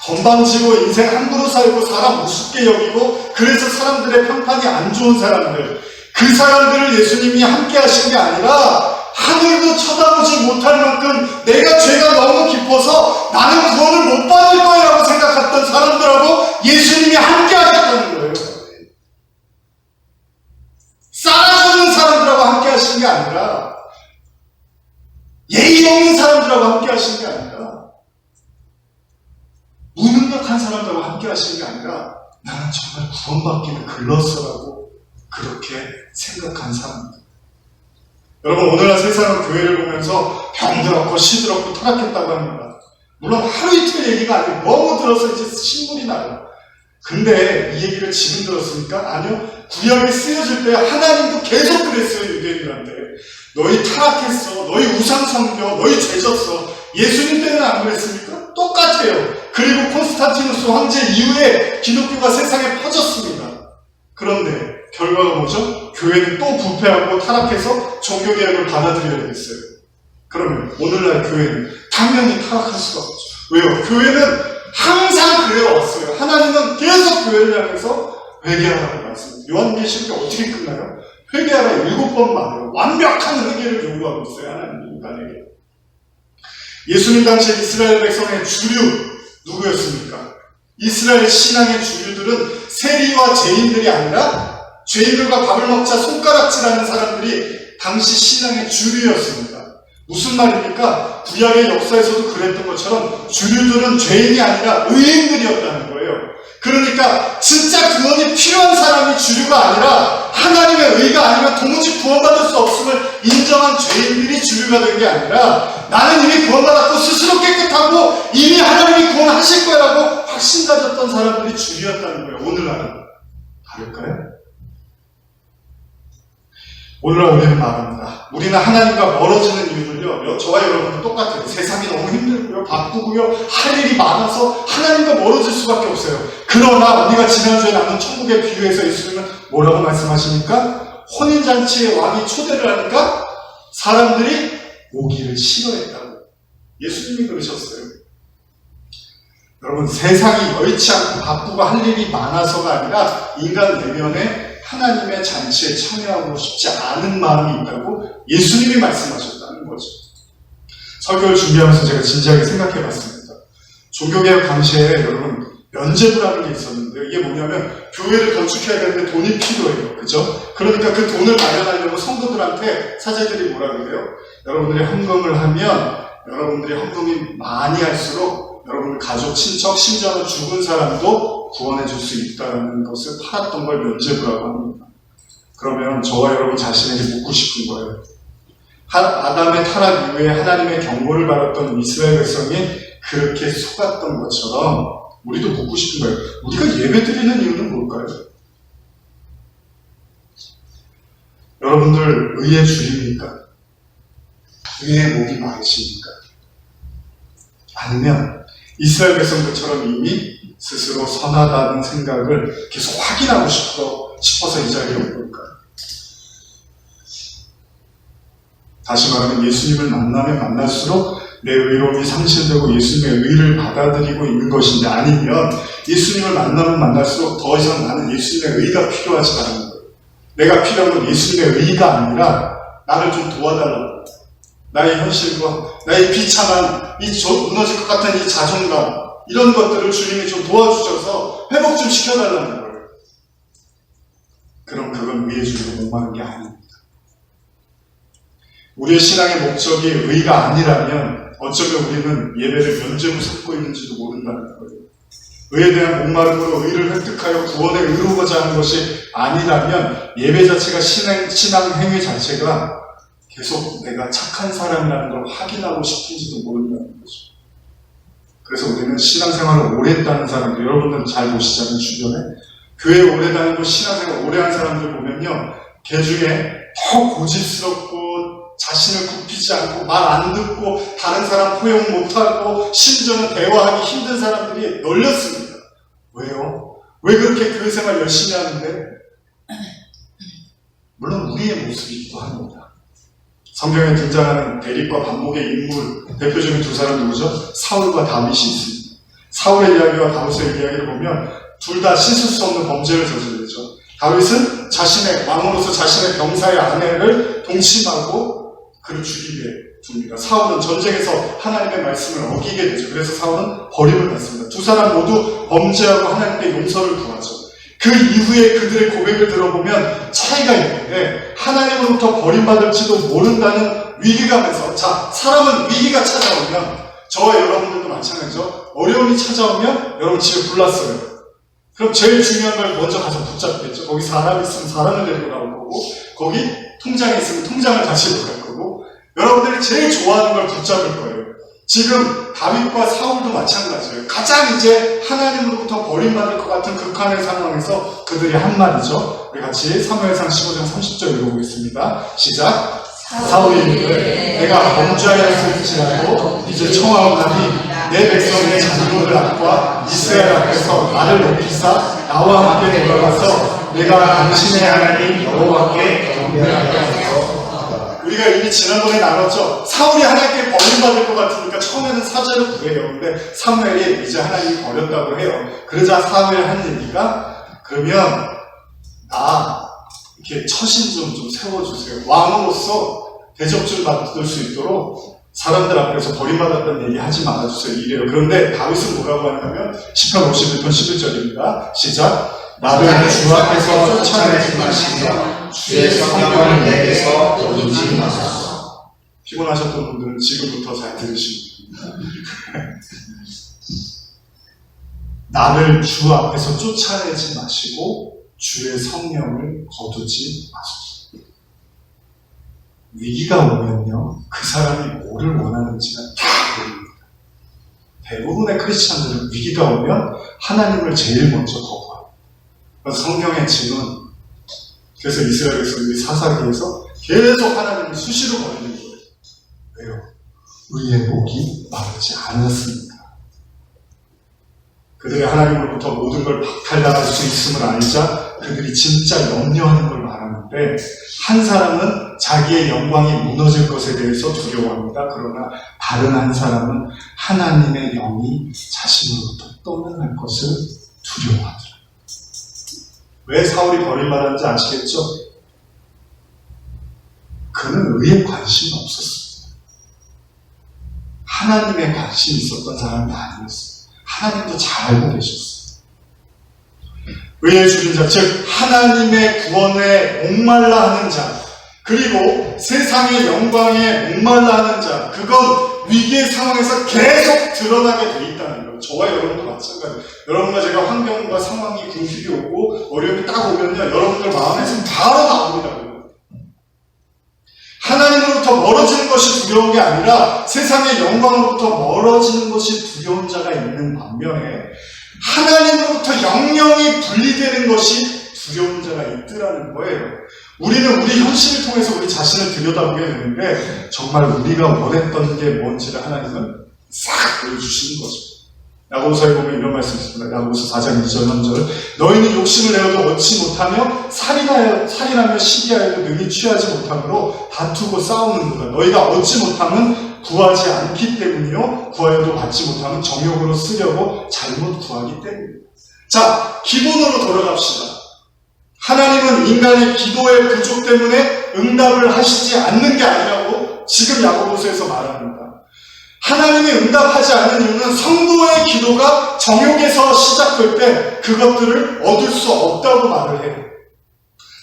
건방지고 인생 함부로 살고 사람 우습게 여기고 그래서 사람들의 평판이 안 좋은 사람들, 그 사람들을 예수님이 함께 하신 게 아니라 하늘도 쳐다보지 못할 만큼 내가 죄가 너무 깊어서 나는 구원을 못 받을 거야 라고 생각했던 사람들하고 예수님이 함께 하셨다는 거예요. 싸가지 사람들하고 함께 하신 게 아니라 예의 없는 사람들하고 함께 하신 게 아니라 무능력한 사람들하고 함께 하신 게 아니라 나는 정말 구원받기를 글렀어라고 그렇게 생각한 사람들. 여러분 오늘날 세상은 교회를 보면서 병들었고 시들었고 타락했다고 합니다. 물론 하루 이틀 얘기가 아니고 너무 들어서 이제 신물이 나요. 근데 이 얘기를 지금 들었습니까? 아니요. 구약에 쓰여질 때 하나님도 계속 그랬어요. 유대인들한테. 너희 타락했어. 너희 우상 섬겨. 너희 죄졌어. 예수님 때는 안 그랬습니까? 똑같아요. 그리고 콘스탄티누스 황제 이후에 기독교가 세상에 퍼졌습니다. 그런데 결과가 뭐죠? 교회는 또 부패하고 타락해서 종교개혁을 받아들여야 되겠어요. 그러면 오늘날 교회는 당연히 타락할 수가 없죠. 왜요? 교회는 항상 그래왔어요. 하나님은 계속 교회를 향해서 회개하라고 말씀해요. 요한계시록이 어떻게 끝나요? 회개하라 7번 말해요. 완벽한 회개를 요구하고 있어요. 하나님 인간에게. 예수님 당시에 이스라엘 백성의 주류 누구였습니까? 이스라엘 신앙의 주류들은 세리와 죄인들이 아니라 죄인들과 밥을 먹자 손가락질하는 사람들이 당시 신앙의 주류였습니다. 무슨 말입니까? 구약의 역사에서도 그랬던 것처럼 주류들은 죄인이 아니라 의인들이었다는 거예요. 그러니까 진짜 구원이 필요한 사람이 주류가 아니라 하나님의 의가 아니면 도무지 구원받을 수 없음을 인정한 죄인들이 주류가 된 게 아니라 나는 이미 구원받았고 스스로 깨끗하고 이미 하나님이 구원하실 거라고 확신 가졌던 사람들이 주류였다는 거예요. 오늘날은 다를까요? 오늘날 우리는 말합니다. 우리는 하나님과 멀어지는 이유는요, 저와 여러분도 똑같아요. 세상이 너무 힘들고요, 바쁘고요, 할 일이 많아서 하나님과 멀어질 수밖에 없어요. 그러나 우리가 지난주에 나눈 천국의 비유에서 예수님은 뭐라고 말씀하십니까? 혼인잔치에 왕이 초대를 하니까 사람들이 오기를 싫어했다고. 예수님이 그러셨어요. 여러분, 세상이 여의치 않고 바쁘고 할 일이 많아서가 아니라 인간 내면에 하나님의 잔치에 참여하고 싶지 않은 마음이 있다고 예수님이 말씀하셨다는 거죠. 설교를 준비하면서 제가 진지하게 생각해 봤습니다. 종교개혁 당시에 여러분 면제부라는 게 있었는데요. 이게 뭐냐면 교회를 건축해야 되는데 돈이 필요해요. 그죠? 그러니까 그 돈을 마련하려고 성도들한테 사제들이 뭐라 그래요? 여러분들이 헌금을 하면 여러분들이 헌금이 많이 할수록 여러분들 가족, 친척, 심지어는 죽은 사람도 구원해 줄 수 있다는 것을 팔았던 걸 면제부라고 합니다. 그러면 저와 여러분 자신에게 묻고 싶은 거예요. 아담의 타락 이후에 하나님의 경고를 받았던 이스라엘 백성이 그렇게 속았던 것처럼 우리도 묻고 싶은 거예요. 우리가 예배 드리는 이유는 뭘까요? 여러분들 의의 줄입니까? 의의 목이 마르십니까? 아니면 이스라엘 백성들처럼 이미 스스로 선하다는 생각을 계속 확인하고 싶어서 이 자리에 온 걸까요? 다시 말하면 예수님을 만나면 만날수록 내 의로움이 상실되고 예수님의 의를 받아들이고 있는 것인데, 아니면 예수님을 만나면 만날수록 더 이상 나는 예수님의 의가 필요하지 않은 거예요. 내가 필요한 건 예수님의 의가 아니라 나를 좀 도와달라고. 나의 현실과 나의 비참한 이 무너질 것 같은 이 자존감, 이런 것들을 주님이 좀 도와주셔서 회복 좀 시켜달라는 거예요. 그럼 그건 의의 줄로 목마른 게 아닙니다. 우리의 신앙의 목적이 의가 아니라면 어쩌면 우리는 예배를 면제부 삼고 있는지도 모른다는 거예요. 의에 대한 목마름으로 의를 획득하여 구원에 이루고자 하는 것이 아니라면 예배 자체가 신앙 행위 자체가 계속 내가 착한 사람이라는 걸 확인하고 싶은지도 모른다는 거죠. 그래서 우리는 신앙생활을 오래 했다는 사람들, 여러분들은 잘 보시잖아요. 주변에 교회에 오래 다니고 신앙생활 오래 한 사람들 보면요, 걔 중에 더 고집스럽고 자신을 굽히지 않고 말 안 듣고 다른 사람 포용 못하고 심지어는 대화하기 힘든 사람들이 널렸습니다. 왜요? 왜 그렇게 교회 생활 열심히 하는데? 물론 우리의 모습이기도 합니다. 성경에 등장하는 대립과 반목의 인물, 대표적인 두 사람 누구죠? 사울과 다윗이 있습니다. 사울의 이야기와 다윗의 이야기를 보면 둘 다 씻을 수 없는 범죄를 저질렀죠. 다윗은 자신의 왕으로서 자신의 병사의 아내를 동침하고 그를 죽이게 둡니다. 사울은 전쟁에서 하나님의 말씀을 어기게 되죠. 그래서 사울은 버림을 받습니다. 두 사람 모두 범죄하고 하나님께 용서를 구하죠. 그 이후에 그들의 고백을 들어보면 차이가 있는데, 하나님으로부터 버림받을지도 모른다는 위기감에서, 자, 사람은 위기가 찾아오면, 저와 여러분들도 마찬가지죠. 어려움이 찾아오면 여러분 집에 불났어요. 그럼 제일 중요한 걸 먼저 가서 붙잡겠죠. 거기 사람이 있으면 사람을 데리고 나올 거고, 거기 통장이 있으면 통장을 가지고 갈 거고, 여러분들이 제일 좋아하는 걸 붙잡을 거예요. 지금 다윗과 사울도 마찬가지예요. 가장 이제 하나님으로부터 버림받을 것 같은 극한의 상황에서 그들이 한 말이죠. 우리 같이 사무엘상 15장 30절 읽어보겠습니다. 시작. 사울이 이르되 내가 범죄하였을지라도 이제 청하오나니 내 백성의 잔고를 앞과 이스라엘 앞에서 나를 높이사 나와 함께 돌아가서 내가 당신의 하나님 여호와께 경배하였소. 우리가 이미 지난번에 나눴죠. 사울이 하나님께 버림받을 것 같으니까 처음에는 사죄를 구해요. 근데 사무엘이 이제 하나님이 버렸다고 해요. 그러자 사무엘 한 얘기가, 그러면 나 이렇게 처신 좀 세워주세요. 왕으로서 대접 좀 받을 수 있도록 사람들 앞에서 버림받았다는 얘기 하지 말아주세요. 이래요. 그런데 다윗은 뭐라고 하냐면 10편 51편 11절입니다. 시작. 나를 주 앞에서 쫓아내지 마시며 주의 성령을 내게서 거두지 마소서. 피곤하셨던 분들은 지금부터 잘 들으시면 됩니다. 나를 주 앞에서 쫓아내지 마시고 주의 성령을 거두지 마소서. 위기가 오면요, 그 사람이 뭐를 원하는지가 다 보입니다. 대부분의 크리스찬들은 위기가 오면 하나님을 제일 먼저 거부합니다. 성경의 짐은, 그래서 이스라엘 백성들이 사사기에서 계속 하나님을 수시로 버리는 거예요. 왜요? 의의 목이 마르지 않았습니다. 그들이 하나님으로부터 모든 걸 박탈당할 수 있음을 알자 그들이 진짜 염려하는 걸 말하는데, 한 사람은 자기의 영광이 무너질 것에 대해서 두려워합니다. 그러나 다른 한 사람은 하나님의 영이 자신으로부터 떠나갈 것을 두려워하더라. 왜 사울이 버림받았는지 아시겠죠? 그는 의에 관심이 없었어요. 하나님의 관심이 있었던 사람이 아니었어요. 하나님도 잘 알고 계셨어요. 의의 주인 자, 즉 하나님의 구원에 목말라 하는 자, 그리고 세상의 영광에 목말라 하는 자, 그건 위기의 상황에서 계속 드러나게 돼 있다는 거예요. 저와 여러분도 마찬가지예요. 여러분과 제가 환경과 상황이 궁핍이 오고 어려움이 딱 오면요, 여러분들 마음에서 바로 나옵니다. 하나님으로부터 멀어지는 것이 두려운 게 아니라 세상의 영광으로부터 멀어지는 것이 두려운 자가 있는 반면에 하나님으로부터 영영이 분리되는 것이 두려운 자가 있더라는 거예요. 우리는 우리 현실을 통해서 우리 자신을 들여다보게 되는데 정말 우리가 원했던 게 뭔지를 하나님은 싹 보여주시는 거죠. 야고보서에 보면 이런 말씀이 있습니다. 야고보서 4장 2절 3절 너희는 욕심을 내어도 얻지 못하며 살인하며 시기하여도 능히 취하지 못하므로 다투고 싸우는도다. 너희가 얻지 못하면 구하지 않기 때문이요 구하여도 받지 못하면 정욕으로 쓰려고 잘못 구하기 때문입니다. 자, 기본으로 돌아갑시다. 하나님은 인간의 기도의 부족 때문에 응답을 하시지 않는 게 아니라고 지금 야고보서에서 말합니다. 하나님이 응답하지 않는 이유는 성도의 기도가 정욕에서 시작될 때 그것들을 얻을 수 없다고 말을 해요.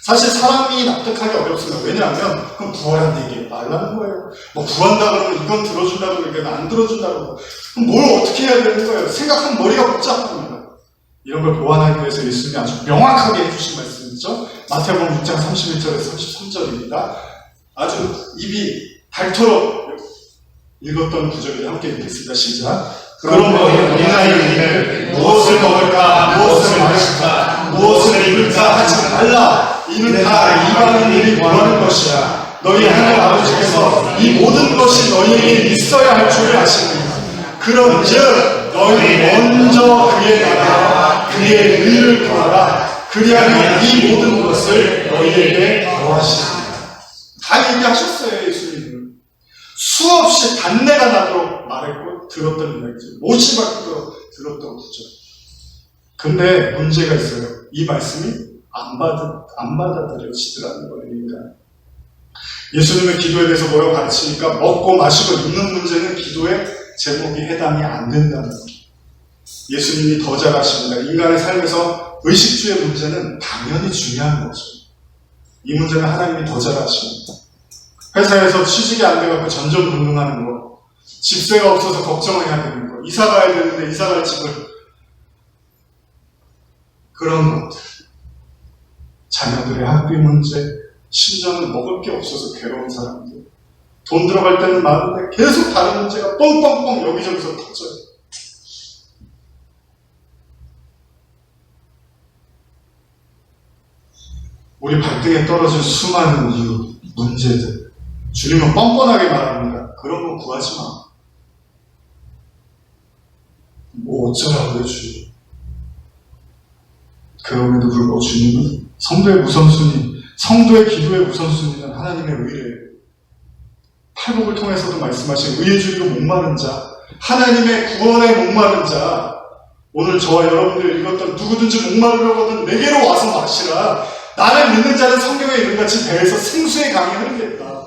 사실 사람이 납득하기 어렵습니다. 왜냐하면 그럼 구하라는 얘기예요. 말라는 거예요. 뭐 구한다 그러면 이건 들어준다고 그러면 안 들어준다고 그럼 뭘 어떻게 해야 되는 거예요? 생각하면 머리가 복잡합니다. 이런 걸 보완하기 위해서 예수님이 아주 명확하게 해주신 말씀이죠. 마태복음 6장 31절에서 33절입니다. 아주 입이 닳도록 읽었던 구절을 함께 읽겠습니다. 시작. 그러므로 우리나라의 우리를 무엇을 먹을까, 무엇을 마실까, 무엇을 입을까 하지 말라. 이는 다 이방인들이 구하는 것이라. 너희 하나님 아버지께서 이 모든 것이 너희에게 있어야 할 줄을 아시느니라. 그런즉 너희 먼저 그의 나라와 그의 의를 구하라. 그리하면 이 모든 것을 너희에게 더하시리라. 다 얘기하셨어요, 예수님은. 수없이 단내가 나도록 말했고 들었던 이야기죠. 못이 박히도록 들었던 거죠. 근데 문제가 있어요. 이 말씀이 안 받아들여지더라는 거예요. 그러니까 예수님의 기도에 대해서 뭐라고 가르치니까 먹고 마시고 입는 문제는 기도의 제목이 해당이 안 된다는 거예요. 예수님이 더 잘하십니다. 인간의 삶에서 의식주의 문제는 당연히 중요한 거죠. 이 문제는 하나님이 더 잘하십니다. 회사에서 취직이 안 돼갖고 전전긍긍하는 거, 집세가 없어서 걱정해야 되는 거, 이사 가야 되는데 이사 갈 집을, 그런 것들, 자녀들의 학비 문제, 심지어는 먹을 게 없어서 괴로운 사람들, 돈 들어갈 때는 많은데 계속 다른 문제가 뻥뻥뻥 여기저기서 터져요. 우리 발등에 떨어진 수많은 이유, 문제들, 주님은 뻔뻔하게 말합니다. 그런 거 구하지 마. 뭐 어쩌라고요, 주님. 그럼에도 불구하고 주님은 성도의 우선순위, 성도의 기도의 우선순위는 하나님의 의래예요. 팔복을 통해서도 말씀하신 의에 주리고 목마른 자, 하나님의 구원에 목마른 자, 오늘 저와 여러분들이 읽었던 누구든지 목마르려거든 내게로 와서 마시라. 나를 믿는 자는 성경에 이른같이 배에서 생수의 강이 흐르겠다.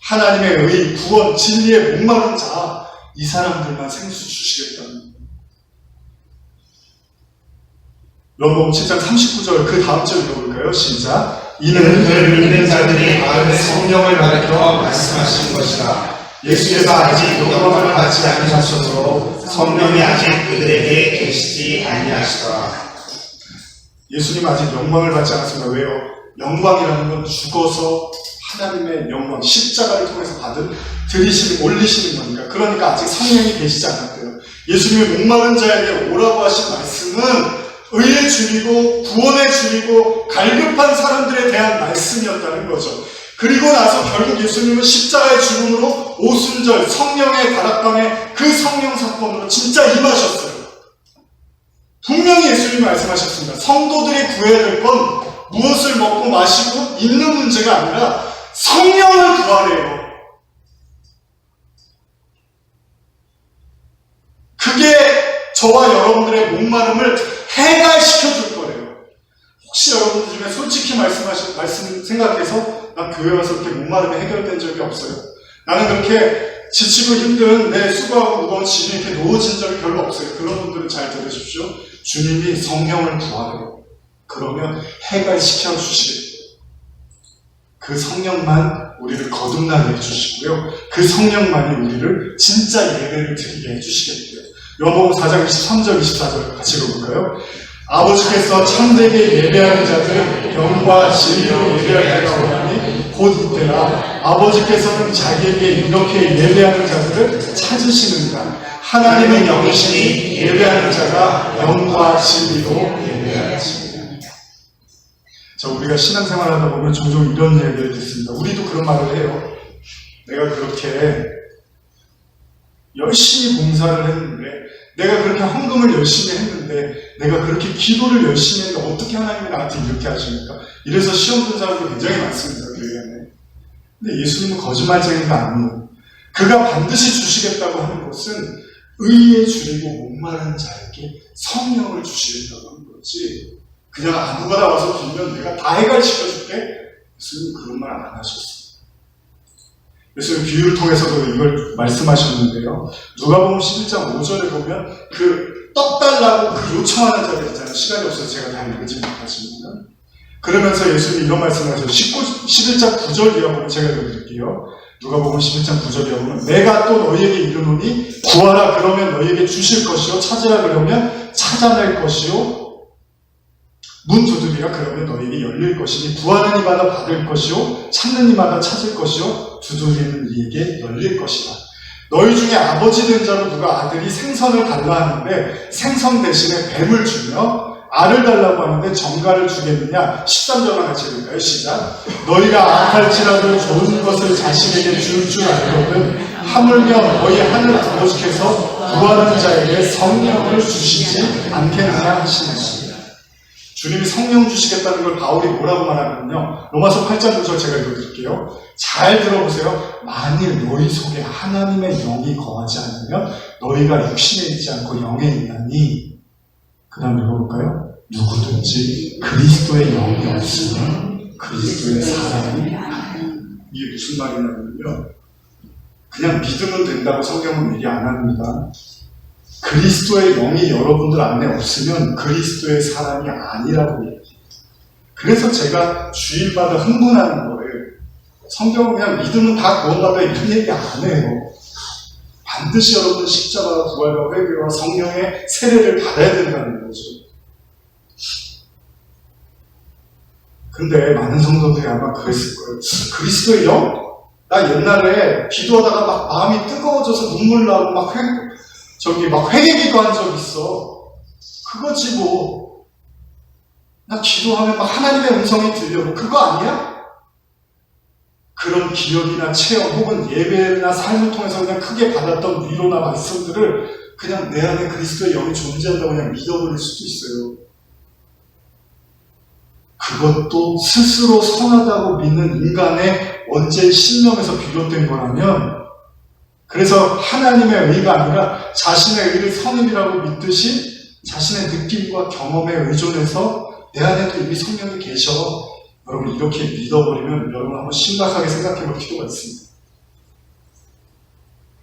하나님의 의, 구원, 진리에 목마른 자, 이 사람들만 생수 주시겠다는. 요한복음 7장 39절 그 다음 절 읽어볼까요? 시작. 이는 그를 믿는 자들이 마음의 성령을 가르쳐 말씀하신 것이라. 예수께서 아직 영광을 받지 않으셨으므로 성령이 아직 그들에게 계시지 아니하시더라. 예수님은 아직 영광을 받지 않았습니다. 왜요? 영광이라는 건 죽어서 하나님의 영광, 십자가를 통해서 받은 올리시는 거니까. 그러니까 아직 성령이 계시지 않았대요. 예수님의 목마른 자에게 오라고 하신 말씀은 의의 주이고 구원의 주이고 갈급한 사람들에 대한 말씀이었다는 거죠. 그리고 나서 결국 예수님은 십자가의 죽음으로 오순절 성령의 다락방에 그 성령 사건으로 진짜 임하셨어요. 분명히 예수님이 말씀하셨습니다. 성도들이 구해야 될 건 무엇을 먹고 마시고 입는 문제가 아니라 성령을 구하래요. 그게 저와 여러분들의 목마름을 해갈시켜 줄 거예요. 혹시 여러분들 중에 솔직히 말씀 생각해서 난 교회 와서 그렇게 목마름이 해결된 적이 없어요. 나는 그렇게 지치고 힘든 내 수고하고 무거운 짐이 이렇게 놓아진 적이 별로 없어요. 그런 분들은 잘 들으십시오. 주님이 성령을 부활해요. 그러면 해갈시켜 주시겠어요. 그 성령만 우리를 거듭나게 해주시고요. 그 성령만이 우리를 진짜 예배를 드리게 해주시겠고요. 요한복음 4장 23절 24절 같이 읽어볼까요? 아버지께서 참되게 예배하는 자들 영과 진리로 예배할 때가 오나니 곧 이때라. 아버지께서는 자기에게 이렇게 예배하는 자들을 찾으시는가. 하나님은 영이시니 예배하는 자가 영과 진리로 예배하시니. 자, 우리가 신앙생활 하다 보면 종종 이런 얘기를 듣습니다. 우리도 그런 말을 해요. 내가 그렇게 열심히 봉사를 했는데, 내가 그렇게 헌금을 열심히 했는데, 내가 그렇게 기도를 열심히 했는데 어떻게 하나님이 나한테 이렇게 하십니까? 이래서 시험 든 사람도 굉장히 많습니다. 교회 안에. 근데 예수님은 거짓말쟁이가 아니에요. 그가 반드시 주시겠다고 하는 것은 의에 줄이고 목마른 자에게 성령을 주시겠다고 하는 거지, 그냥 아무거나 와서 빌면 내가 다 해결시켜줄게. 예수님 그런 말 안 하셨습니다. 예수님 비유를 통해서도 이걸 말씀하셨는데요. 누가복음 11장 5절에 보면 그 떡 달라고 그 요청하는 자들 있잖아요. 시간이 없어서 제가 다 읽지 못하지만. 그러면서 예수님이 이런 말씀을 하셔서 11장 9절 이하 보면 제가 읽어드릴게요. 누가복음 11장 9절 이하 보면 내가 또 너희에게 이르노니 구하라 그러면 너희에게 주실 것이요 찾으라 그러면 찾아낼 것이요 문 두드리라 그러면 너희에게 열릴 것이니 구하는 이마다 받을 것이요 찾는 이마다 찾을 것이요 두드리는 이에게 열릴 것이다. 너희 중에 아버지 된 자로 누가 아들이 생선을 달라 하는데 생선 대신에 뱀을 주며 알을 달라고 하는데 정갈을 주겠느냐. 13절만 같이 읽을까요? 시작. 너희가 악할지라도 좋은 것을 자식에게 줄 알거든 하물며 너희 하늘 아버지께서 구하는 자에게 성령을 주시지 않겠느냐 하시느니라. 주님이 성령 주시겠다는 걸 바울이 뭐라고 말하냐면요. 로마서 8장 9절 제가 읽어드릴게요. 잘 들어보세요. 만일 너희 속에 하나님의 영이 거하지 않으면 너희가 육신에 있지 않고 영에 있나니. 그 다음 읽어볼까요? 누구든지 그리스도의 영이 없으면 그리스도의 사람이 아니에요. 이게 무슨 말이냐면요. 그냥 믿으면 된다고 성경은 얘기 안 합니다. 그리스도의 영이 여러분들 안에 없으면 그리스도의 사람이 아니라고 얘기해요. 그래서 제가 주일마다 흥분하는 거예요. 성경은 그냥 믿으면 다 구원받아 이런 얘기 안 해요. 반드시 여러분 십자가와 부활과 회개와 성령의 세례를 받아야 된다는 거죠. 근데 많은 성도들이 아마 그랬을 거예요. 그리스도의 영? 나 옛날에 기도하다가 막 마음이 뜨거워져서 눈물 나고 막 회개기도 한 적 있어. 그거지 뭐. 나 기도하면 막 하나님의 음성이 들려. 뭐 그거 아니야? 그런 기억이나 체험 혹은 예배나 삶을 통해서 그냥 크게 받았던 위로나 말씀들을 그냥 내 안에 그리스도의 영이 존재한다고 그냥 믿어버릴 수도 있어요. 그것도 스스로 선하다고 믿는 인간의 원죄 신념에서 비롯된 거라면, 그래서 하나님의 의가 아니라 자신의 의를 선임이라고 믿듯이 자신의 느낌과 경험에 의존해서 내 안에도 이미 성령이 계셔. 여러분 이렇게 믿어버리면 여러분 한번 심각하게 생각해 볼 필요가 있습니다.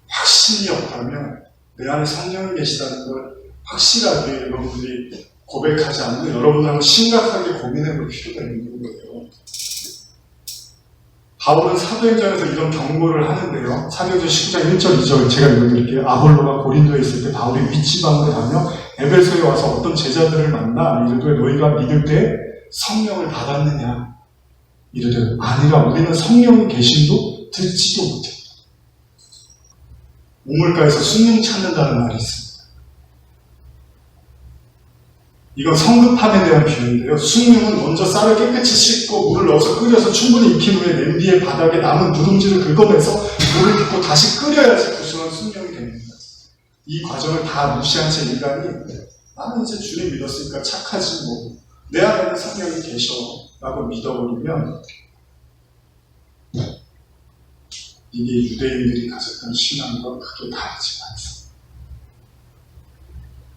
확신이 없다면 내 안에 성령이 계시다는 걸 확실하게 여러분들이 고백하지 않는 여러분들 한번 심각하게 고민해 볼 필요가 있는 거예요. 바울은 사도행전에서 이런 경고를 하는데요. 사도행전 19장 1절 2절 제가 읽어드릴게요. 아볼로가 고린도에 있을 때 바울이 윗지방을 가며 에베소에 와서 어떤 제자들을 만나 이르되 너희가 믿을 때 성령을 받았느냐. 이르되 아니라 우리는 성령이 계심도 듣지도 못했다. 우물가에서 숭늉 찾는다는 말이 있습니다. 이건 성급함에 대한 비유인데요. 숭늉은 먼저 쌀을 깨끗이 씻고 물을 넣어서 끓여서 충분히 익힌 후에 냄비의 바닥에 남은 누룽지를 긁어내서 물을 붓고 다시 끓여야지 구수한 숭늉이 됩니다. 이 과정을 다 무시한 채 인간이 나는 이제 주님 믿었으니까 착하지 뭐 내 안에는 성령이 계셔 라고 믿어버리면 이게 유대인들이 가졌던 신앙과 크게 다르지 않습니다.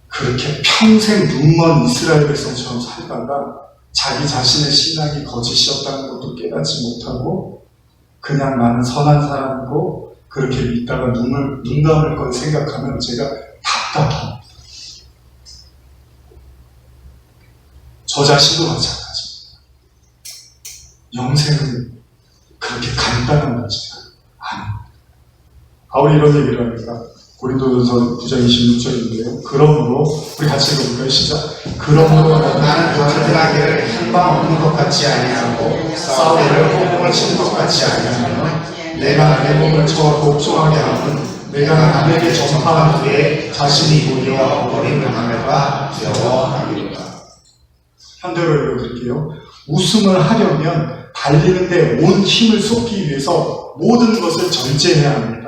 그렇게 평생 눈먼 이스라엘 백성처럼 살다가 자기 자신의 신앙이 거짓이었다는 것도 깨닫지 못하고 그냥 나는 선한 사람이고 그렇게 믿다가 눈 감을 걸 생각하면 제가 답답합니다. 저 자신도 마찬가지입니다. 영생은 그렇게 간단한 문제가 아닙니다. 바울이 이런 얘기를 합니다. 고린도전서 9장 26절인데요. 그러므로 우리 같이 읽어볼까요? 시작. 그러므로 나는 전쟁하기를 한방 없는 것 같지 아니하고 싸우기를 호공을 치는 것 같지 아니하며 내가 내 몸을 쳐 복종하게 하면 내가 남에게 전파한 후에 자신이 도리어 어린 당할까 두려워하리로다. 현대로 읽어드릴게요. 우승을 하려면 달리는데 온 힘을 쏟기 위해서 모든 것을 전제해야 합니다.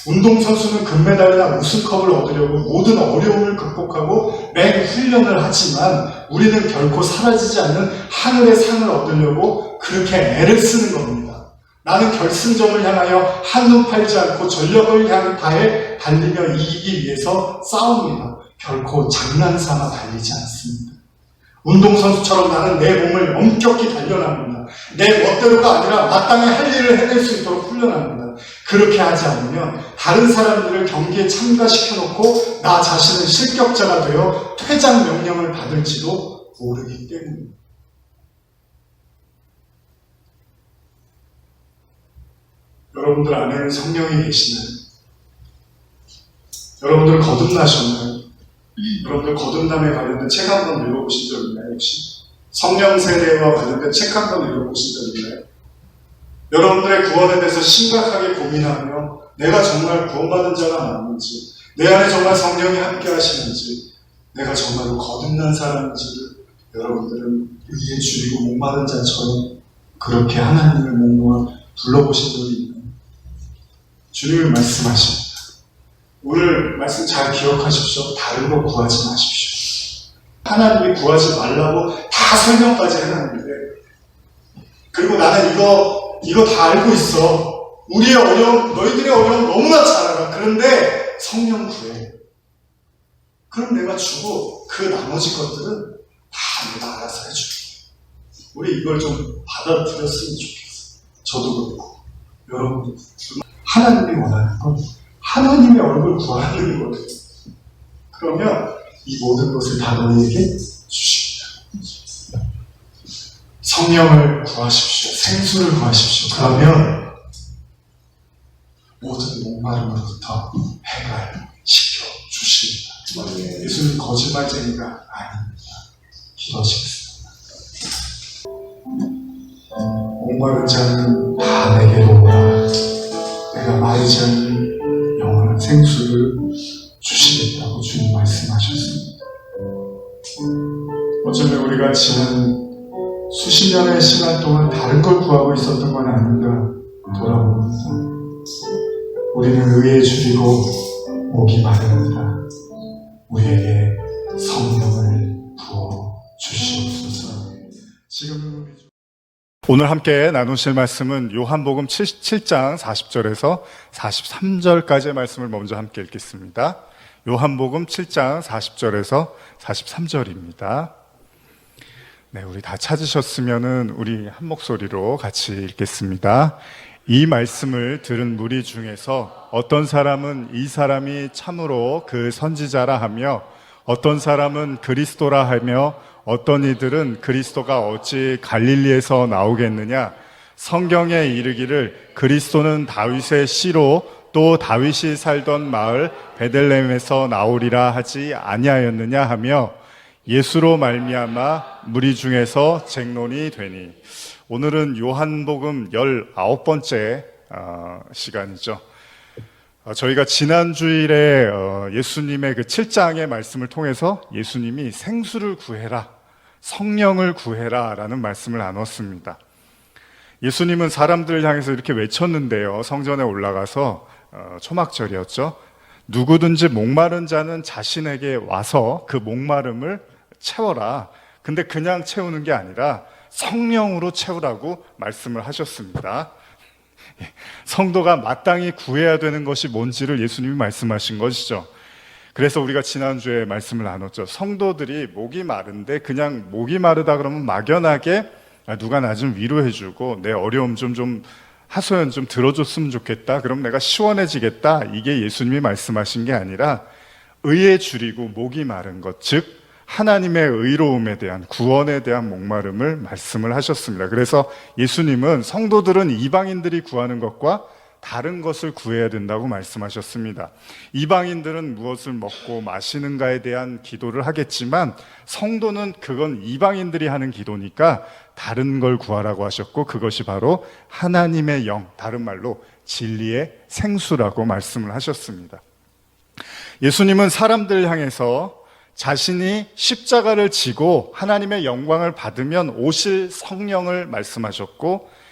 운동선수는 금메달이나 우승컵을 얻으려고 모든 어려움을 극복하고 맹 훈련을 하지만 우리는 결코 사라지지 않는 하늘의 상을 얻으려고 그렇게 애를 쓰는 겁니다. 나는 결승점을 향하여 한눈 팔지 않고 전력을 다해 달리며 이기기 위해서 싸웁니다. 결코 장난삼아 달리지 않습니다. 운동선수처럼 나는 내 몸을 엄격히 단련합니다. 내 멋대로가 아니라 마땅히 할 일을 해낼 수 있도록 훈련합니다. 그렇게 하지 않으면 다른 사람들을 경기에 참가시켜놓고 나 자신은 실격자가 되어 퇴장 명령을 받을지도 모르기 때문입니다. 여러분들 안에는 성령이 계시나요? 여러분들 거듭나셨나요? 여러분들 거듭남에 관련된 책 한 번 읽어보신 적 있나요? 혹시? 성령 세례와 관련된 책 한 번 읽어보신 적 있나요? 여러분들의 구원에 대해서 심각하게 고민하며 내가 정말 구원받은 자가 맞는지, 내 안에 정말 성령이 함께 하시는지, 내가 정말로 거듭난 사람인지를 여러분들은 의에 줄이고 목마른 자처럼 그렇게 하나님의 몸과 불러보신 적이 있나요? 주님이 말씀하십니다. 오늘 말씀 잘 기억하십시오. 다른 거 구하지 마십시오. 하나님이 구하지 말라고 다 설명까지 해놨는데, 그리고 나는 이거 다 알고 있어. 우리의 어려움, 너희들의 어려움 너무나 잘 알아. 그런데 성령 구해. 그럼 내가 주고 그 나머지 것들은 다 내가 알아서 해줄게. 우리 이걸 좀 받아들였으면 좋겠어. 저도 그렇고 여러분도. 하나님이 원하는 건 하나님의 얼굴 구하는 거예요. 그러면 이 모든 것을 다 너희에게 주십니다. 성령을 구하십시오. 생수를 구하십시오. 그러면 모든 목마름으로부터 해결시켜 주십니다. 예수님 거짓말쟁이가 아닙니다. 기도하시겠습니다. 목마른 자는 다 내게로 오라. 내가 마르지 않는 영원한 생수를 주시겠다고 주님 말씀하셨습니다. 어쩌면 우리가 지난 수십 년의 시간 동안 다른 걸 구하고 있었던 건 아닌가 돌아봅니다. 우리는 의에 줄이고 목이 마릅니다. 우리에게 성령을 부어 주시옵소서. 지금은 오늘 함께 나누실 말씀은 요한복음 7장 40절에서 43절까지의 말씀을 먼저 함께 읽겠습니다. 요한복음 7장 40절에서 43절입니다. 네, 우리 다 찾으셨으면은 우리 한 목소리로 같이 읽겠습니다. 이 말씀을 들은 무리 중에서 어떤 사람은 이 사람이 참으로 그 선지자라 하며 어떤 사람은 그리스도라 하며 어떤 이들은 그리스도가 어찌 갈릴리에서 나오겠느냐? 성경에 이르기를 그리스도는 다윗의 씨로 또 다윗이 살던 마을 베들레헴에서 나오리라 하지 아니하였느냐 하며 예수로 말미암아 무리 중에서 쟁론이 되니. 오늘은 요한복음 19번째 시간이죠. 저희가 지난 주일에 예수님의 그 7장의 말씀을 통해서 예수님이 생수를 구해라, 성령을 구해라 라는 말씀을 나눴습니다. 예수님은 사람들을 향해서 이렇게 외쳤는데요. 성전에 올라가서 초막절이었죠. 누구든지 목마른 자는 자신에게 와서 그 목마름을 채워라. 근데 그냥 채우는 게 아니라 성령으로 채우라고 말씀을 하셨습니다. 성도가 마땅히 구해야 되는 것이 뭔지를 예수님이 말씀하신 것이죠. 그래서 우리가 지난주에 말씀을 나눴죠. 성도들이 목이 마른데 그냥 목이 마르다 그러면 막연하게 누가 나 좀 위로해주고 내 어려움 좀 하소연 좀 들어줬으면 좋겠다. 그럼 내가 시원해지겠다. 이게 예수님이 말씀하신 게 아니라 의에 줄이고 목이 마른 것, 즉 하나님의 의로움에 대한, 구원에 대한 목마름을 말씀을 하셨습니다. 그래서 예수님은 성도들은 이방인들이 구하는 것과 다른 것을 구해야 된다고 말씀하셨습니다. 이방인들은 무엇을 먹고 마시는가에 대한 기도를 하겠지만 성도는 그건 이방인들이 하는 기도니까 다른 걸 구하라고 하셨고, 그것이 바로 하나님의 영, 다른 말로 진리의 생수라고 말씀을 하셨습니다. 예수님은 사람들 향해서 자신이 십자가를 지고 하나님의 영광을 받으면 오실 성령을 말씀하셨고,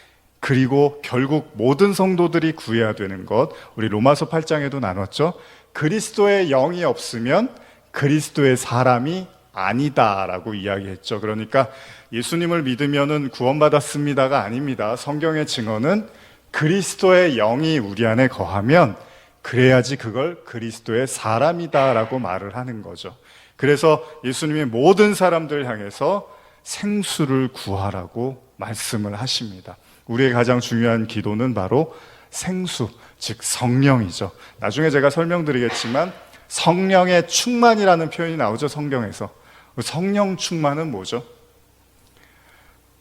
그리고 결국 모든 성도들이 구해야 되는 것, 우리 로마서 8장에도 나눴죠. 그리스도의 영이 없으면 그리스도의 사람이 아니다라고 이야기했죠. 그러니까 예수님을 믿으면은 구원받았습니다가 아닙니다. 성경의 증언은 그리스도의 영이 우리 안에 거하면 그래야지 그걸 그리스도의 사람이다라고 말을 하는 거죠. 그래서 예수님이 모든 사람들 향해서 생수를 구하라고 말씀을 하십니다. 우리의 가장 중요한 기도는 바로 생수, 즉 성령이죠. 나중에 제가 설명드리겠지만 성령의 충만이라는 표현이 나오죠, 성경에서. 성령 충만은 뭐죠?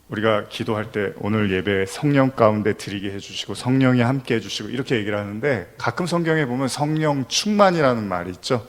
우리가 기도할 때 오늘 예배 성령 가운데 드리게 해주시고 성령이 함께 해주시고 이렇게 얘기를 하는데, 가끔 성경에 보면 성령 충만이라는 말이 있죠.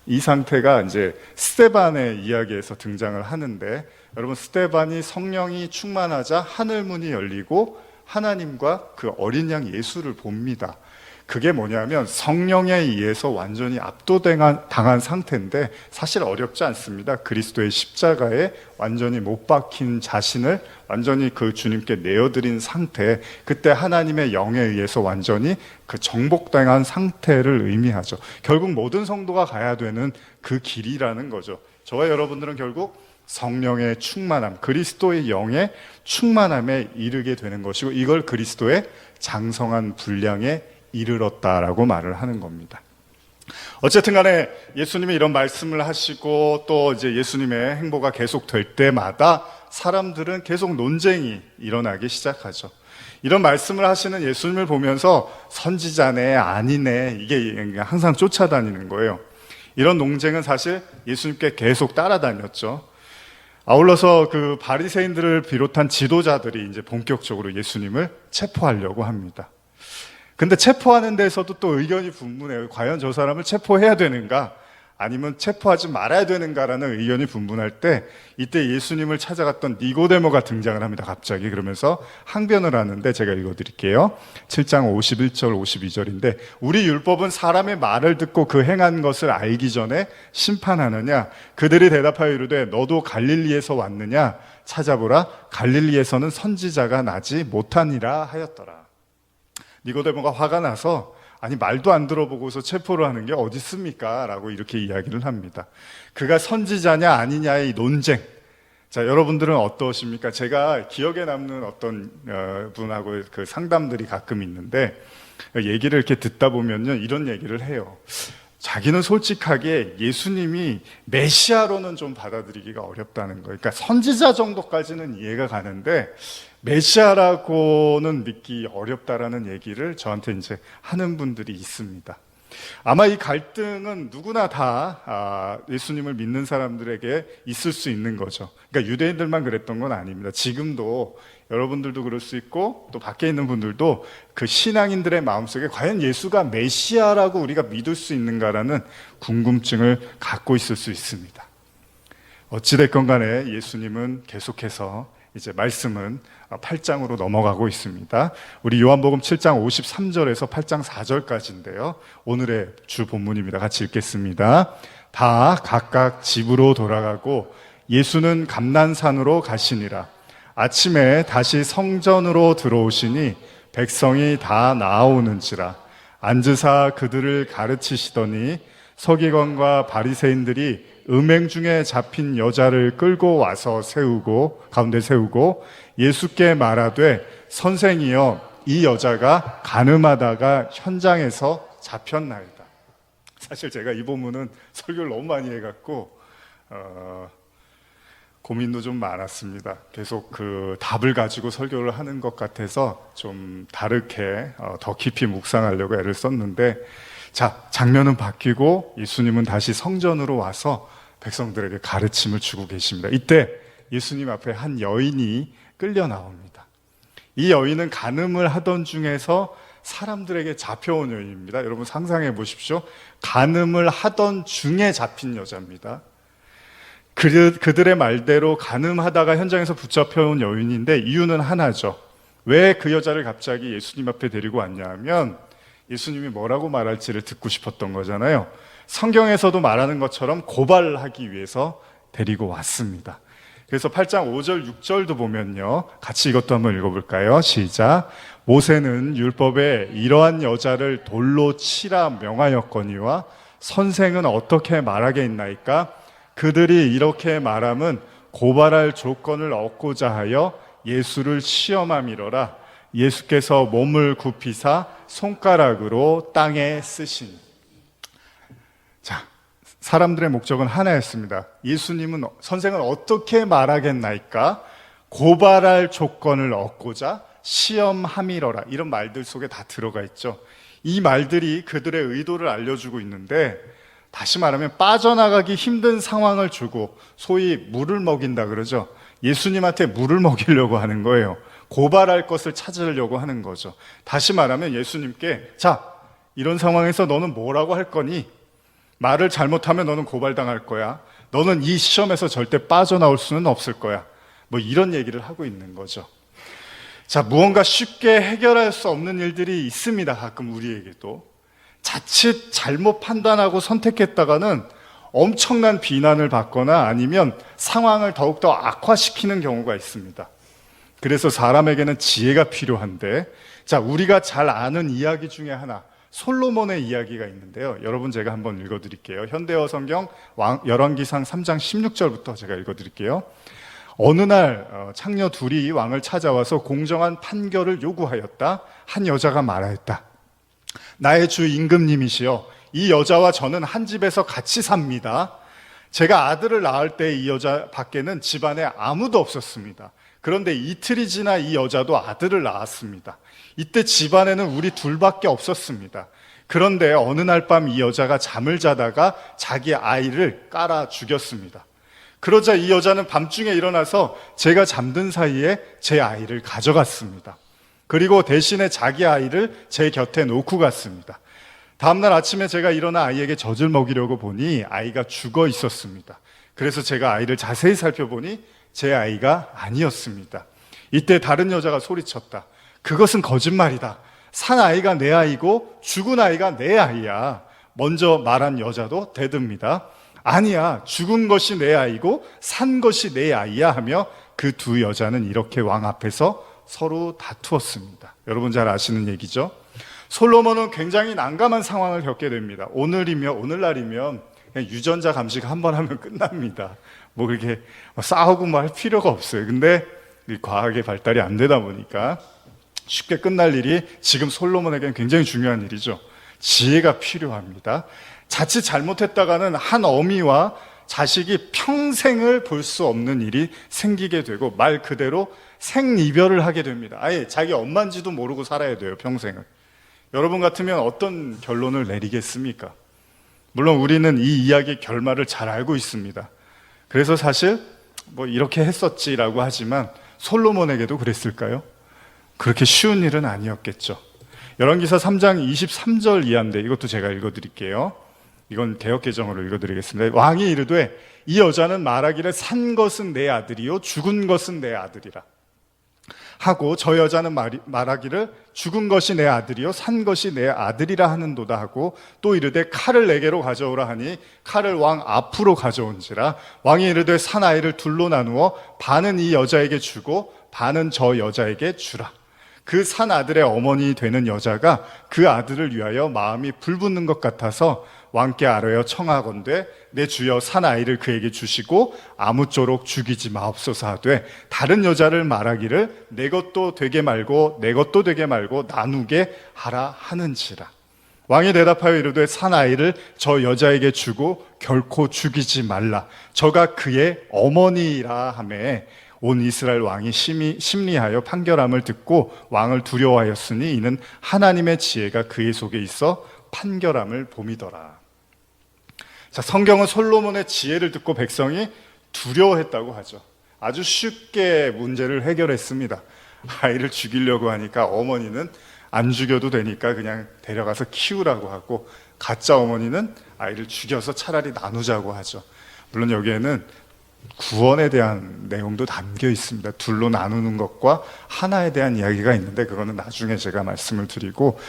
이 상태가 이제 스데반의 이야기에서 등장을 하는데, 여러분 스데반이 성령이 충만하자 하늘 문이 열리고 하나님과 그 어린 양 예수를 봅니다. 그게 뭐냐면 성령에 의해서 완전히 압도당한 상태인데 사실 어렵지 않습니다. 그리스도의 십자가에 완전히 못 박힌 자신을 완전히 그 주님께 내어드린 상태, 그때 하나님의 영에 의해서 완전히 그 정복당한 상태를 의미하죠. 결국 모든 성도가 가야 되는 그 길이라는 거죠. 저와 여러분들은 결국 성령의 충만함, 그리스도의 영의 충만함에 이르게 되는 것이고, 이걸 그리스도의 장성한 분량에 이르렀다라고 말을 하는 겁니다. 어쨌든 간에 예수님이 이런 말씀을 하시고 또 이제 예수님의 행보가 계속될 때마다 사람들은 계속 논쟁이 일어나기 시작하죠. 이런 말씀을 하시는 예수님을 보면서 선지자네, 아니네, 이게 항상 쫓아다니는 거예요. 이런 논쟁은 사실 예수님께 계속 따라다녔죠. 아울러서 그 바리새인들을 비롯한 지도자들이 이제 본격적으로 예수님을 체포하려고 합니다. 근데 체포하는 데서도 또 의견이 분분해요. 과연 저 사람을 체포해야 되는가, 아니면 체포하지 말아야 되는가라는 의견이 분분할 때, 이때 예수님을 찾아갔던 니고데모가 등장을 합니다. 갑자기. 그러면서 항변을 하는데 제가 읽어드릴게요. 7장 51절 52절인데 우리 율법은 사람의 말을 듣고 그 행한 것을 알기 전에 심판하느냐? 그들이 대답하여 이르되 너도 갈릴리에서 왔느냐? 찾아보라, 갈릴리에서는 선지자가 나지 못하니라 하였더라. 니고데모가 화가 나서, 아니 말도 안 들어보고서 체포를 하는 게 어디 있습니까? 라고 이렇게 이야기를 합니다. 그가 선지자냐 아니냐의 이 논쟁. 자, 여러분들은 어떠십니까? 제가 기억에 남는 어떤 분하고 그 상담들이 가끔 있는데, 얘기를 이렇게 듣다 보면요, 이런 얘기를 해요. 자기는 솔직하게 예수님이 메시아로는 좀 받아들이기가 어렵다는 거예요. 그러니까 선지자 정도까지는 이해가 가는데 메시아라고는 믿기 어렵다라는 얘기를 저한테 이제 하는 분들이 있습니다. 아마 이 갈등은 누구나 다 예수님을 믿는 사람들에게 있을 수 있는 거죠. 그러니까 유대인들만 그랬던 건 아닙니다. 지금도 여러분들도 그럴 수 있고 또 밖에 있는 분들도 그 신앙인들의 마음속에 과연 예수가 메시아라고 우리가 믿을 수 있는가라는 궁금증을 갖고 있을 수 있습니다. 어찌됐건 간에 예수님은 계속해서 이제 말씀은 8장으로 넘어가고 있습니다. 우리 요한복음 7장 53절에서 8장 4절까지인데요. 오늘의 주 본문입니다. 같이 읽겠습니다. 다 각각 집으로 돌아가고 예수는 감난산으로 가시니라. 아침에 다시 성전으로 들어오시니 백성이 다 나아오는지라. 앉으사 그들을 가르치시더니 서기관과 바리새인들이 음행 중에 잡힌 여자를 끌고 와서 가운데 세우고 예수께 말하되 선생이여 이 여자가 간음하다가 현장에서 잡혔나이다. 사실 제가 이 본문은 설교를 너무 많이 해갖고 고민도 좀 많았습니다. 계속 그 답을 가지고 설교를 하는 것 같아서 좀 다르게 더 깊이 묵상하려고 애를 썼는데, 자, 장면은 바뀌고 예수님은 다시 성전으로 와서 백성들에게 가르침을 주고 계십니다. 이때 예수님 앞에 한 여인이 끌려 나옵니다. 이 여인은 간음을 하던 중에서 사람들에게 잡혀온 여인입니다. 여러분 상상해 보십시오. 간음을 하던 중에 잡힌 여자입니다. 그들의 말대로 간음하다가 현장에서 붙잡혀온 여인인데, 이유는 하나죠. 왜 그 여자를 갑자기 예수님 앞에 데리고 왔냐 하면 예수님이 뭐라고 말할지를 듣고 싶었던 거잖아요. 성경에서도 말하는 것처럼 고발하기 위해서 데리고 왔습니다. 그래서 8장 5절 6절도 보면요, 같이 이것도 한번 읽어볼까요? 시작. 모세는 율법에 이러한 여자를 돌로 치라 명하였거니와 선생은 어떻게 말하겠나이까? 그들이 이렇게 말함은 고발할 조건을 얻고자 하여 예수를 시험함이로라. 예수께서 몸을 굽히사 손가락으로 땅에 쓰시니. 자, 사람들의 목적은 하나였습니다. 예수님은, 선생은 어떻게 말하겠나이까? 고발할 조건을 얻고자 시험함이로라. 이런 말들 속에 다 들어가 있죠. 이 말들이 그들의 의도를 알려주고 있는데, 다시 말하면 빠져나가기 힘든 상황을 주고, 소위 물을 먹인다 그러죠. 예수님한테 물을 먹이려고 하는 거예요. 고발할 것을 찾으려고 하는 거죠. 다시 말하면 예수님께, 자, 이런 상황에서 너는 뭐라고 할 거니? 말을 잘못하면 너는 고발당할 거야. 너는 이 시험에서 절대 빠져나올 수는 없을 거야. 뭐 이런 얘기를 하고 있는 거죠. 자, 무언가 쉽게 해결할 수 없는 일들이 있습니다. 가끔 우리에게도. 자칫 잘못 판단하고 선택했다가는 엄청난 비난을 받거나 아니면 상황을 더욱더 악화시키는 경우가 있습니다. 그래서 사람에게는 지혜가 필요한데, 자, 우리가 잘 아는 이야기 중에 하나, 솔로몬의 이야기가 있는데요. 여러분 제가 한번 읽어드릴게요. 현대어 성경 열왕기상 3장 16절부터 제가 읽어드릴게요. 어느 날 창녀 둘이 왕을 찾아와서 공정한 판결을 요구하였다. 한 여자가 말하였다. 나의 주 임금님이시여, 이 여자와 저는 한 집에서 같이 삽니다. 제가 아들을 낳을 때 이 여자 밖에는 집안에 아무도 없었습니다. 그런데 이틀이 지나 이 여자도 아들을 낳았습니다. 이때 집안에는 우리 둘밖에 없었습니다. 그런데 어느 날 밤 이 여자가 잠을 자다가 자기 아이를 깔아 죽였습니다. 그러자 이 여자는 밤중에 일어나서 제가 잠든 사이에 제 아이를 가져갔습니다. 그리고 대신에 자기 아이를 제 곁에 놓고 갔습니다. 다음날 아침에 제가 일어나 아이에게 젖을 먹이려고 보니 아이가 죽어 있었습니다. 그래서 제가 아이를 자세히 살펴보니 제 아이가 아니었습니다. 이때 다른 여자가 소리쳤다. 그것은 거짓말이다. 산 아이가 내 아이고 죽은 아이가 내 아이야. 먼저 말한 여자도 대듭니다. 아니야, 죽은 것이 내 아이고 산 것이 내 아이야 하며 그 두 여자는 이렇게 왕 앞에서 서로 다투었습니다. 여러분 잘 아시는 얘기죠? 솔로몬은 굉장히 난감한 상황을 겪게 됩니다. 오늘날이면 그냥 유전자 감식 한번 하면 끝납니다. 뭐 그렇게 싸우고 뭐 할 필요가 없어요. 근데 과학의 발달이 안 되다 보니까 쉽게 끝날 일이 지금 솔로몬에게는 굉장히 중요한 일이죠. 지혜가 필요합니다. 자칫 잘못했다가는 한 어미와 자식이 평생을 볼 수 없는 일이 생기게 되고 말 그대로 생이별을 하게 됩니다. 아예 자기 엄마인지도 모르고 살아야 돼요, 평생을. 여러분 같으면 어떤 결론을 내리겠습니까? 물론 우리는 이 이야기의 결말을 잘 알고 있습니다. 그래서 사실 뭐 이렇게 했었지라고 하지만 솔로몬에게도 그랬을까요? 그렇게 쉬운 일은 아니었겠죠. 열왕기사 3장 23절 이하인데 이것도 제가 읽어드릴게요. 이건 개역개정으로 읽어드리겠습니다. 왕이 이르되 이 여자는 말하기를 산 것은 내 아들이요 죽은 것은 내 아들이라 하고 저 여자는 말하기를 죽은 것이 내 아들이요 산 것이 내 아들이라 하는도다 하고 또 이르되 칼을 내게로 가져오라 하니 칼을 왕 앞으로 가져온지라 왕이 이르되 산 아이를 둘로 나누어 반은 이 여자에게 주고 반은 저 여자에게 주라. 그 산 아들의 어머니 되는 여자가 그 아들을 위하여 마음이 불붙는 것 같아서 왕께 아뢰어 청하건대 내 주여 산 아이를 그에게 주시고 아무쪼록 죽이지 마옵소서 하되 다른 여자를 말하기를 내 것도 되게 말고 내 것도 되게 말고 나누게 하라 하는지라. 왕이 대답하여 이르되 산 아이를 저 여자에게 주고 결코 죽이지 말라. 저가 그의 어머니라 하매 온 이스라엘 왕이 심리하여 판결함을 듣고 왕을 두려워하였으니 이는 하나님의 지혜가 그의 속에 있어 판결함을 봄이더라. 자, 성경은 솔로몬의 지혜를 듣고 백성이 두려워했다고 하죠. 아주 쉽게 문제를 해결했습니다. 아이를 죽이려고 하니까 어머니는 안 죽여도 되니까 그냥 데려가서 키우라고 하고, 가짜 어머니는 아이를 죽여서 차라리 나누자고 하죠. 물론 여기에는 구원에 대한 내용도 담겨 있습니다. 둘로 나누는 것과 하나에 대한 이야기가 있는데 그거는 나중에 제가 말씀을 드리고,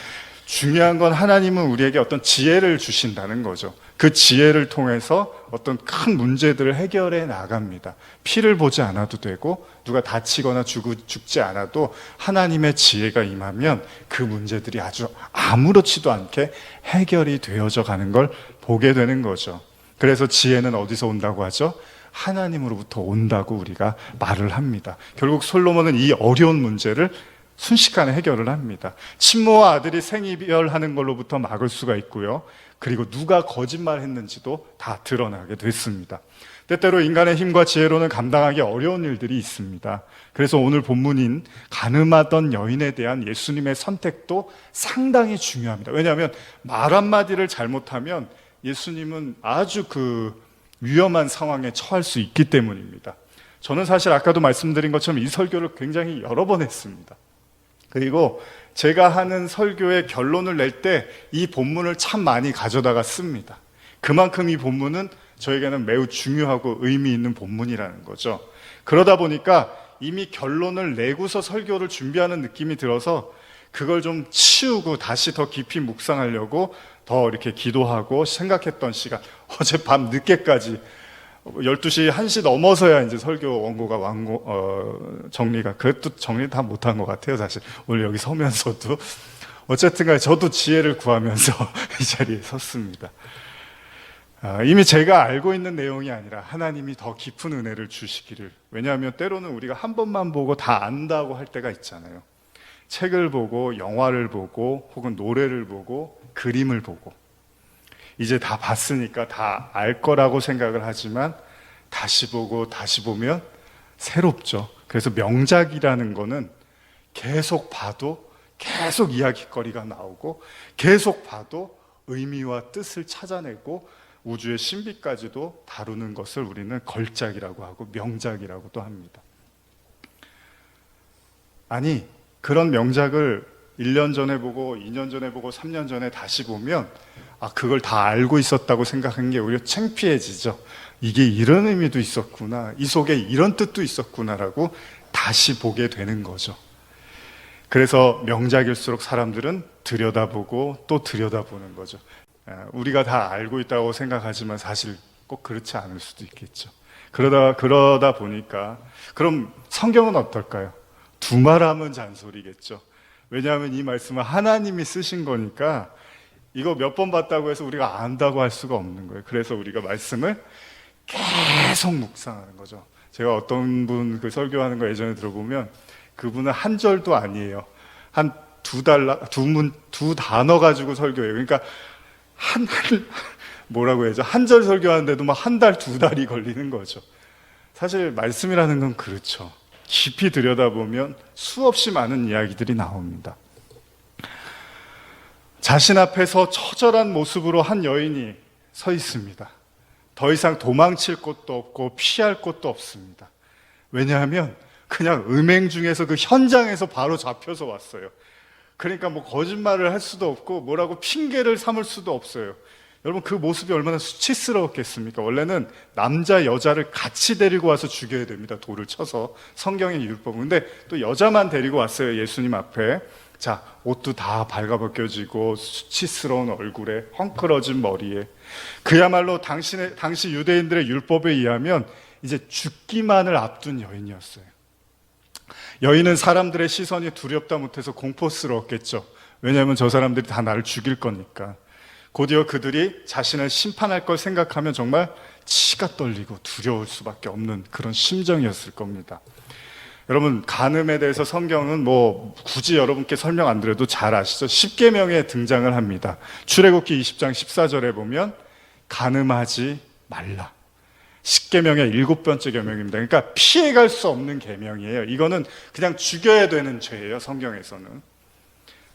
중요한 건 하나님은 우리에게 어떤 지혜를 주신다는 거죠. 그 지혜를 통해서 어떤 큰 문제들을 해결해 나갑니다. 피를 보지 않아도 되고 누가 다치거나 죽지 않아도 하나님의 지혜가 임하면 그 문제들이 아주 아무렇지도 않게 해결이 되어져 가는 걸 보게 되는 거죠. 그래서 지혜는 어디서 온다고 하죠? 하나님으로부터 온다고 우리가 말을 합니다. 결국 솔로몬은 이 어려운 문제를 순식간에 해결을 합니다. 친모와 아들이 생이별하는 걸로부터 막을 수가 있고요. 그리고 누가 거짓말했는지도 다 드러나게 됐습니다. 때때로 인간의 힘과 지혜로는 감당하기 어려운 일들이 있습니다. 그래서 오늘 본문인 가늠하던 여인에 대한 예수님의 선택도 상당히 중요합니다. 왜냐하면 말 한마디를 잘못하면 예수님은 아주 위험한 상황에 처할 수 있기 때문입니다. 저는 사실 아까도 말씀드린 것처럼 이 설교를 굉장히 여러 번 했습니다. 그리고 제가 하는 설교의 결론을 낼 때 이 본문을 참 많이 가져다가 씁니다. 그만큼 이 본문은 저에게는 매우 중요하고 의미 있는 본문이라는 거죠. 그러다 보니까 이미 결론을 내고서 설교를 준비하는 느낌이 들어서 그걸 좀 치우고 다시 더 깊이 묵상하려고 더 이렇게 기도하고 생각했던 시간, 어젯밤 늦게까지 12시, 1시 넘어서야 이제 설교 원고가 정리가, 그것도 정리 다 못한 것 같아요, 사실. 오늘 여기 서면서도. 어쨌든 간에 저도 지혜를 구하면서 이 자리에 섰습니다. 이미 제가 알고 있는 내용이 아니라 하나님이 더 깊은 은혜를 주시기를. 왜냐하면 때로는 우리가 한 번만 보고 다 안다고 할 때가 있잖아요. 책을 보고, 영화를 보고, 혹은 노래를 보고, 그림을 보고. 이제 다 봤으니까 다 알 거라고 생각을 하지만 다시 보고 다시 보면 새롭죠. 그래서 명작이라는 거는 계속 봐도 계속 이야기거리가 나오고 계속 봐도 의미와 뜻을 찾아내고 우주의 신비까지도 다루는 것을 우리는 걸작이라고 하고 명작이라고도 합니다. 아니, 그런 명작을 1년 전에 보고 2년 전에 보고 3년 전에 다시 보면 그걸 다 알고 있었다고 생각한 게 오히려 창피해지죠. 이게 이런 의미도 있었구나, 이 속에 이런 뜻도 있었구나라고 다시 보게 되는 거죠. 그래서 명작일수록 사람들은 들여다보고 또 들여다보는 거죠. 우리가 다 알고 있다고 생각하지만 사실 꼭 그렇지 않을 수도 있겠죠. 그러다 보니까 그럼 성경은 어떨까요? 두말하면 잔소리겠죠. 왜냐하면 이 말씀은 하나님이 쓰신 거니까 이거 몇 번 봤다고 해서 우리가 안다고 할 수가 없는 거예요. 그래서 우리가 말씀을 계속 묵상하는 거죠. 제가 어떤 분 설교하는 거 예전에 들어보면 그분은 한 절도 아니에요. 한 두 단어 가지고 설교해요. 그러니까 뭐라고 해야죠? 한 절 설교하는데도 막 한 달, 두 달이 걸리는 거죠. 사실 말씀이라는 건 그렇죠. 깊이 들여다보면 수없이 많은 이야기들이 나옵니다. 자신 앞에서 처절한 모습으로 한 여인이 서 있습니다. 더 이상 도망칠 곳도 없고 피할 곳도 없습니다. 왜냐하면 그냥 음행 중에서 그 현장에서 바로 잡혀서 왔어요. 그러니까 뭐 거짓말을 할 수도 없고 뭐라고 핑계를 삼을 수도 없어요. 여러분, 그 모습이 얼마나 수치스러웠겠습니까? 원래는 남자 여자를 같이 데리고 와서 죽여야 됩니다. 돌을 쳐서. 성경의 율법은. 근데 또 여자만 데리고 왔어요, 예수님 앞에. 자, 옷도 다 발가벗겨지고 수치스러운 얼굴에 헝클어진 머리에. 그야말로 당시 유대인들의 율법에 의하면 이제 죽기만을 앞둔 여인이었어요. 여인은 사람들의 시선이 두렵다 못해서 공포스러웠겠죠. 왜냐하면 저 사람들이 다 나를 죽일 거니까. 곧이어 그들이 자신을 심판할 걸 생각하면 정말 치가 떨리고 두려울 수밖에 없는 그런 심정이었을 겁니다. 여러분, 간음에 대해서 성경은 뭐 굳이 여러분께 설명 안 드려도 잘 아시죠? 10계명에 등장을 합니다. 출애굽기 20장 14절에 보면 간음하지 말라. 10계명의 7번째 계명입니다. 그러니까 피해갈 수 없는 계명이에요. 이거는 그냥 죽여야 되는 죄예요, 성경에서는.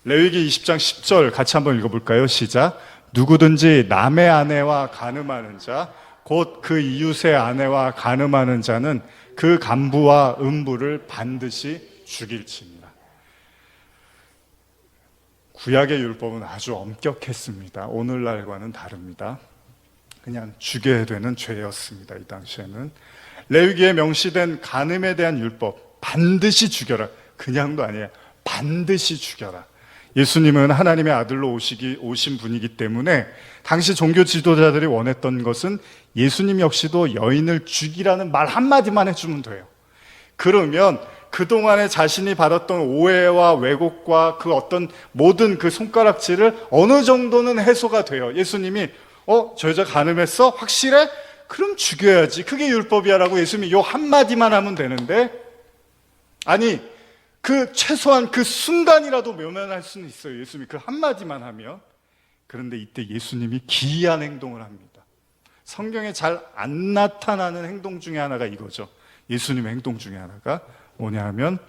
레위기 20장 10절 같이 한번 읽어볼까요? 시작. 누구든지 남의 아내와 간음하는 자, 곧 그 이웃의 아내와 간음하는 자는 그 간부와 음부를 반드시 죽일지니라. 구약의 율법은 아주 엄격했습니다. 오늘날과는 다릅니다. 그냥 죽여야 되는 죄였습니다. 이 당시에는. 레위기에 명시된 간음에 대한 율법, 반드시 죽여라. 그냥도 아니에요. 반드시 죽여라. 예수님은 하나님의 아들로 오신 분이기 때문에 당시 종교 지도자들이 원했던 것은 예수님 역시도 여인을 죽이라는 말 한마디만 해주면 돼요. 그러면 그동안에 자신이 받았던 오해와 왜곡과 그 어떤 모든 그 손가락질을 어느 정도는 해소가 돼요. 예수님이 저 여자 간음했어? 확실해? 그럼 죽여야지. 그게 율법이야 라고 예수님이 요 한마디만 하면 되는데, 아니 그 최소한 그 순간이라도 면면할 수는 있어요. 예수님이 그 한마디만 하면. 그런데 이때 예수님이 기이한 행동을 합니다. 성경에 잘 안 나타나는 행동 중에 하나가 이거죠. 예수님의 행동 중에 하나가 뭐냐 하면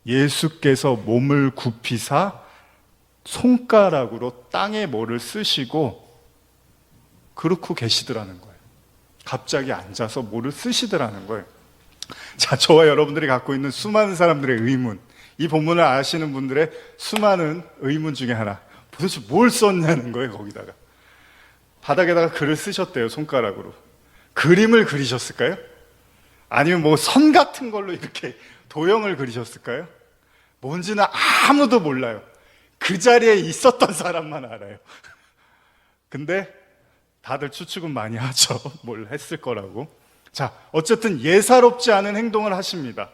예수께서 몸을 굽히사 손가락으로 땅에 뭐를 쓰시고 그렇고 계시더라는 거예요. 갑자기 앉아서 뭐를 쓰시더라는 거예요. 자, 저와 여러분들이 갖고 있는 수많은 사람들의 의문, 이 본문을 아시는 분들의 수많은 의문 중에 하나, 도대체 뭘 썼냐는 거예요. 거기다가 바닥에다가 글을 쓰셨대요. 손가락으로. 그림을 그리셨을까요? 아니면 뭐 선 같은 걸로 이렇게 도형을 그리셨을까요? 뭔지는 아무도 몰라요. 그 자리에 있었던 사람만 알아요. 근데 다들 추측은 많이 하죠. 뭘 했을 거라고. 자, 어쨌든 예사롭지 않은 행동을 하십니다.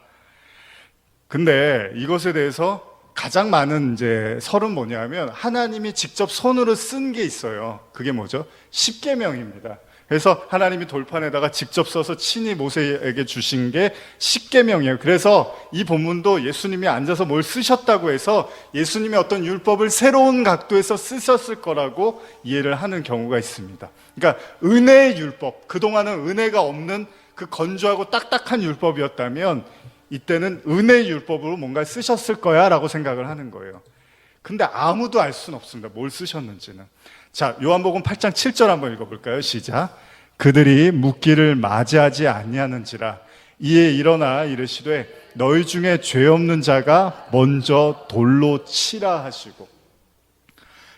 근데 이것에 대해서 가장 많은 이제 설은 뭐냐면 하나님이 직접 손으로 쓴 게 있어요. 그게 뭐죠? 십계명입니다. 그래서 하나님이 돌판에다가 직접 써서 친히 모세에게 주신 게 십계명이에요. 그래서 이 본문도 예수님이 앉아서 뭘 쓰셨다고 해서 예수님의 어떤 율법을 새로운 각도에서 쓰셨을 거라고 이해를 하는 경우가 있습니다. 그러니까 은혜의 율법, 그동안은 은혜가 없는 그 건조하고 딱딱한 율법이었다면 이때는 은혜의 율법으로 뭔가 쓰셨을 거야 라고 생각을 하는 거예요. 근데 아무도 알 수는 없습니다. 뭘 쓰셨는지는. 자, 요한복음 8장 7절 한번 읽어볼까요? 시작. 그들이 묻기를 맞이하지 아니하는지라 이에 일어나 이르시되 너희 중에 죄 없는 자가 먼저 돌로 치라 하시고.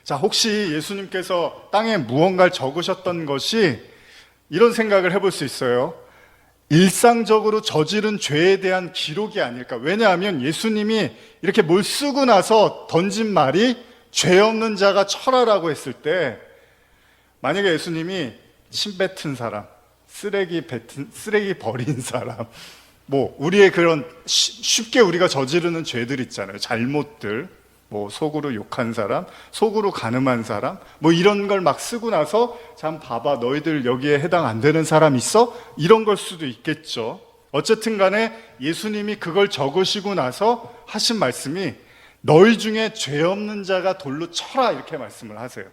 자, 혹시 예수님께서 땅에 무언가를 적으셨던 것이 이런 생각을 해볼 수 있어요. 일상적으로 저지른 죄에 대한 기록이 아닐까. 왜냐하면 예수님이 이렇게 뭘 쓰고 나서 던진 말이 죄 없는 자가 철하라고 했을 때, 만약에 예수님이 침 뱉은 사람, 쓰레기 버린 사람, 뭐 우리의 그런 쉽게 우리가 저지르는 죄들 있잖아요. 잘못들, 뭐 속으로 욕한 사람, 속으로 간음한 사람, 뭐 이런 걸 막 쓰고 나서 참 봐봐 너희들 여기에 해당 안 되는 사람 있어? 이런 걸 수도 있겠죠. 어쨌든 간에 예수님이 그걸 적으시고 나서 하신 말씀이 너희 중에 죄 없는 자가 돌로 쳐라 이렇게 말씀을 하세요.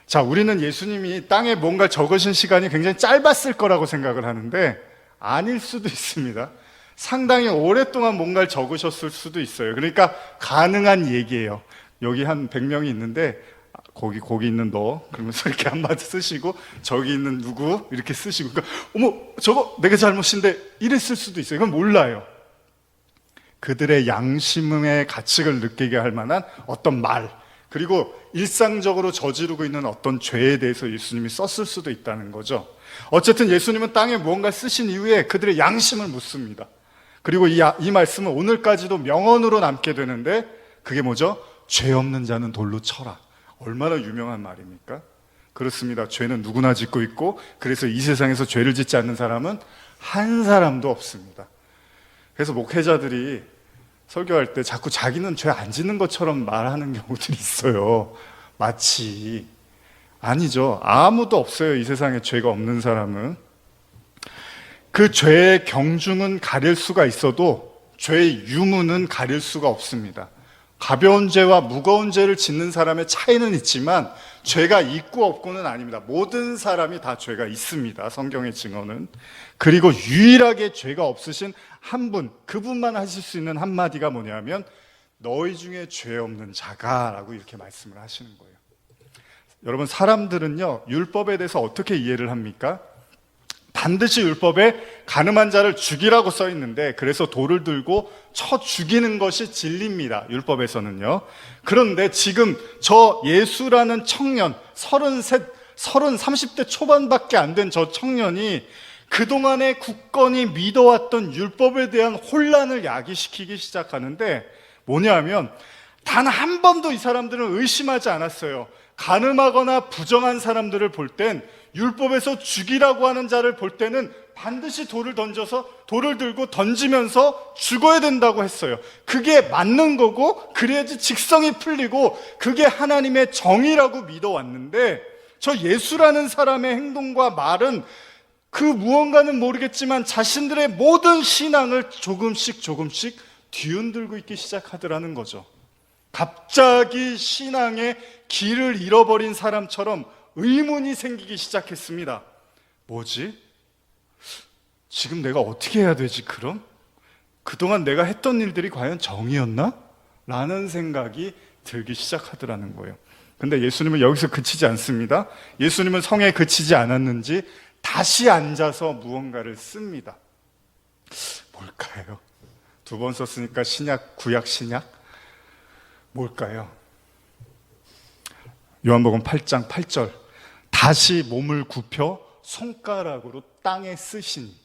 자, 우리는 예수님이 땅에 뭔가 적으신 시간이 굉장히 짧았을 거라고 생각을 하는데 아닐 수도 있습니다. 상당히 오랫동안 뭔가를 적으셨을 수도 있어요. 그러니까 가능한 얘기예요. 여기 한 100명이 있는데 거기 있는 너 그러면서 이렇게 한마디 쓰시고 저기 있는 누구 이렇게 쓰시고, 그러니까 어머 저거 내가 잘못인데 이랬을 수도 있어요. 이건 몰라요. 그들의 양심의 가책을 느끼게 할 만한 어떤 말, 그리고 일상적으로 저지르고 있는 어떤 죄에 대해서 예수님이 썼을 수도 있다는 거죠. 어쨌든 예수님은 땅에 무언가 쓰신 이후에 그들의 양심을 묻습니다. 그리고 이 말씀은 오늘까지도 명언으로 남게 되는데 그게 뭐죠? 죄 없는 자는 돌로 쳐라. 얼마나 유명한 말입니까? 그렇습니다. 죄는 누구나 짓고 있고 그래서 이 세상에서 죄를 짓지 않는 사람은 한 사람도 없습니다. 그래서 목회자들이 설교할 때 자꾸 자기는 죄 안 짓는 것처럼 말하는 경우들이 있어요. 마치. 아니죠. 아무도 없어요. 이 세상에 죄가 없는 사람은. 그 죄의 경중은 가릴 수가 있어도 죄의 유무는 가릴 수가 없습니다. 가벼운 죄와 무거운 죄를 짓는 사람의 차이는 있지만 죄가 있고 없고는 아닙니다. 모든 사람이 다 죄가 있습니다. 성경의 증언은. 그리고 유일하게 죄가 없으신 한 분, 그분만 하실 수 있는 한마디가 뭐냐면 너희 중에 죄 없는 자가 라고 이렇게 말씀을 하시는 거예요. 여러분, 사람들은요 율법에 대해서 어떻게 이해를 합니까? 반드시 율법에 가늠한 자를 죽이라고 써 있는데, 그래서 돌을 들고 쳐 죽이는 것이 진리입니다. 율법에서는요. 그런데 지금 저 예수라는 청년, 30대 초반밖에 안 된 저 청년이 그동안에 굳건히 믿어왔던 율법에 대한 혼란을 야기시키기 시작하는데, 뭐냐면 단 한 번도 이 사람들은 의심하지 않았어요. 가늠하거나 부정한 사람들을 볼 땐, 율법에서 죽이라고 하는 자를 볼 때는 반드시 돌을 들고 던지면서 죽어야 된다고 했어요. 그게 맞는 거고, 그래야지 직성이 풀리고, 그게 하나님의 정의라고 믿어왔는데, 저 예수라는 사람의 행동과 말은 그 무언가는 모르겠지만 자신들의 모든 신앙을 조금씩 뒤흔들고 있기 시작하더라는 거죠. 갑자기 신앙의 길을 잃어버린 사람처럼 의문이 생기기 시작했습니다. 뭐지? 지금 내가 어떻게 해야 되지 그럼? 그동안 내가 했던 일들이 과연 정의였나? 라는 생각이 들기 시작하더라는 거예요. 근데 예수님은 여기서 그치지 않습니다. 예수님은 성에 그치지 않았는지 다시 앉아서 무언가를 씁니다. 뭘까요? 2번 썼으니까 구약 신약? 뭘까요? 요한복음 8장 8절. 다시 몸을 굽혀 손가락으로 땅에 쓰시니.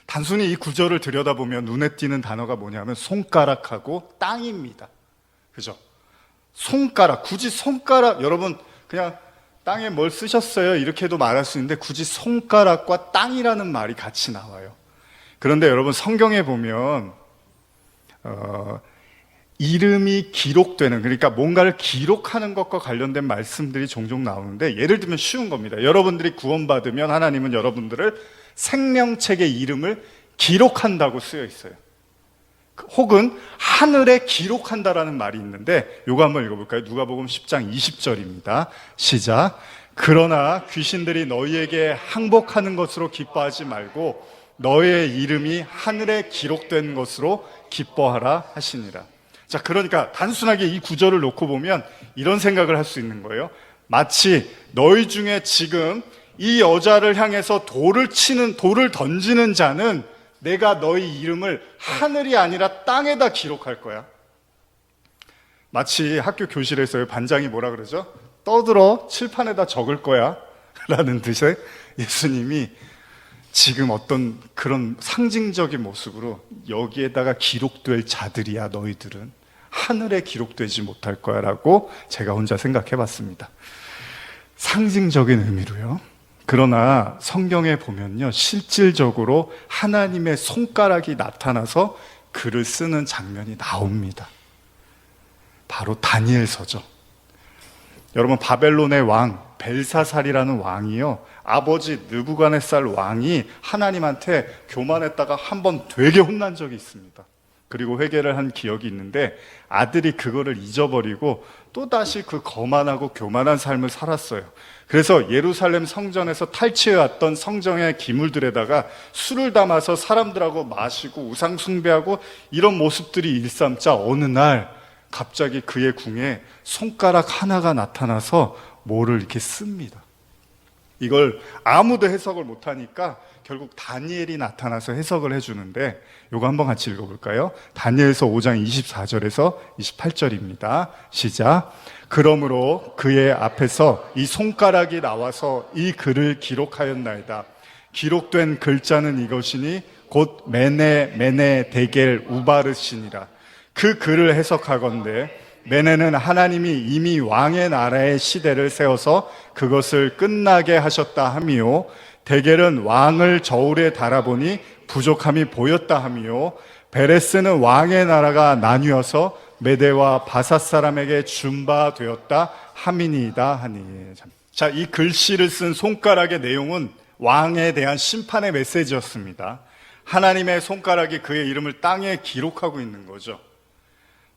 단순히 이 구절을 들여다보면 눈에 띄는 단어가 뭐냐면 손가락하고 땅입니다. 그죠? 손가락, 굳이 손가락, 여러분 그냥 땅에 뭘 쓰셨어요 이렇게도 말할 수 있는데 굳이 손가락과 땅이라는 말이 같이 나와요. 그런데 여러분 성경에 보면 이름이 기록되는, 그러니까 뭔가를 기록하는 것과 관련된 말씀들이 종종 나오는데, 예를 들면 쉬운 겁니다. 여러분들이 구원받으면 하나님은 여러분들을 생명책의 이름을 기록한다고 쓰여 있어요. 혹은 하늘에 기록한다라는 말이 있는데, 요거 한번 읽어볼까요? 누가복음 10장 20절입니다. 시작. 그러나 귀신들이 너희에게 항복하는 것으로 기뻐하지 말고 너의 이름이 하늘에 기록된 것으로 기뻐하라 하시니라. 자, 그러니까 단순하게 이 구절을 놓고 보면 이런 생각을 할 수 있는 거예요. 마치 너희 중에 지금 이 여자를 향해서 돌을 던지는 자는 내가 너희 이름을 하늘이 아니라 땅에다 기록할 거야. 마치 학교 교실에서요, 반장이 뭐라 그러죠? 떠들어 칠판에다 적을 거야 라는 뜻의 예수님이 지금 어떤 그런 상징적인 모습으로 여기에다가 기록될 자들이야 너희들은 하늘에 기록되지 못할 거야 라고 제가 혼자 생각해 봤습니다. 상징적인 의미로요. 그러나 성경에 보면요, 실질적으로 하나님의 손가락이 나타나서 글을 쓰는 장면이 나옵니다. 바로 다니엘서죠. 여러분, 바벨론의 왕 벨사살이라는 왕이요, 아버지 느부갓네살 왕이 하나님한테 교만했다가 한번 되게 혼난 적이 있습니다. 그리고 회개를 한 기억이 있는데 아들이 그거를 잊어버리고 또다시 그 거만하고 교만한 삶을 살았어요. 그래서 예루살렘 성전에서 탈취해왔던 성정의 기물들에다가 술을 담아서 사람들하고 마시고 우상 숭배하고 이런 모습들이 일삼자 어느 날 갑자기 그의 궁에 손가락 하나가 나타나서 뭐를 이렇게 씁니다. 이걸 아무도 해석을 못하니까 결국 다니엘이 나타나서 해석을 해주는데, 이거 한번 같이 읽어볼까요? 다니엘서 5장 24절에서 28절입니다. 시작. 그러므로 그의 앞에서 이 손가락이 나와서 이 글을 기록하였나이다. 기록된 글자는 이것이니 곧 메네 데겔 우바르시니라. 그 글을 해석하건대 메네는 하나님이 이미 왕의 나라의 시대를 세워서 그것을 끝나게 하셨다 하미요, 데겔은 왕을 저울에 달아보니 부족함이 보였다 하미요, 베레스는 왕의 나라가 나뉘어서 메대와 바삿 사람에게 준 바 되었다 함이니이다 하니. 자, 이 글씨를 쓴 손가락의 내용은 왕에 대한 심판의 메시지였습니다. 하나님의 손가락이 그의 이름을 땅에 기록하고 있는 거죠.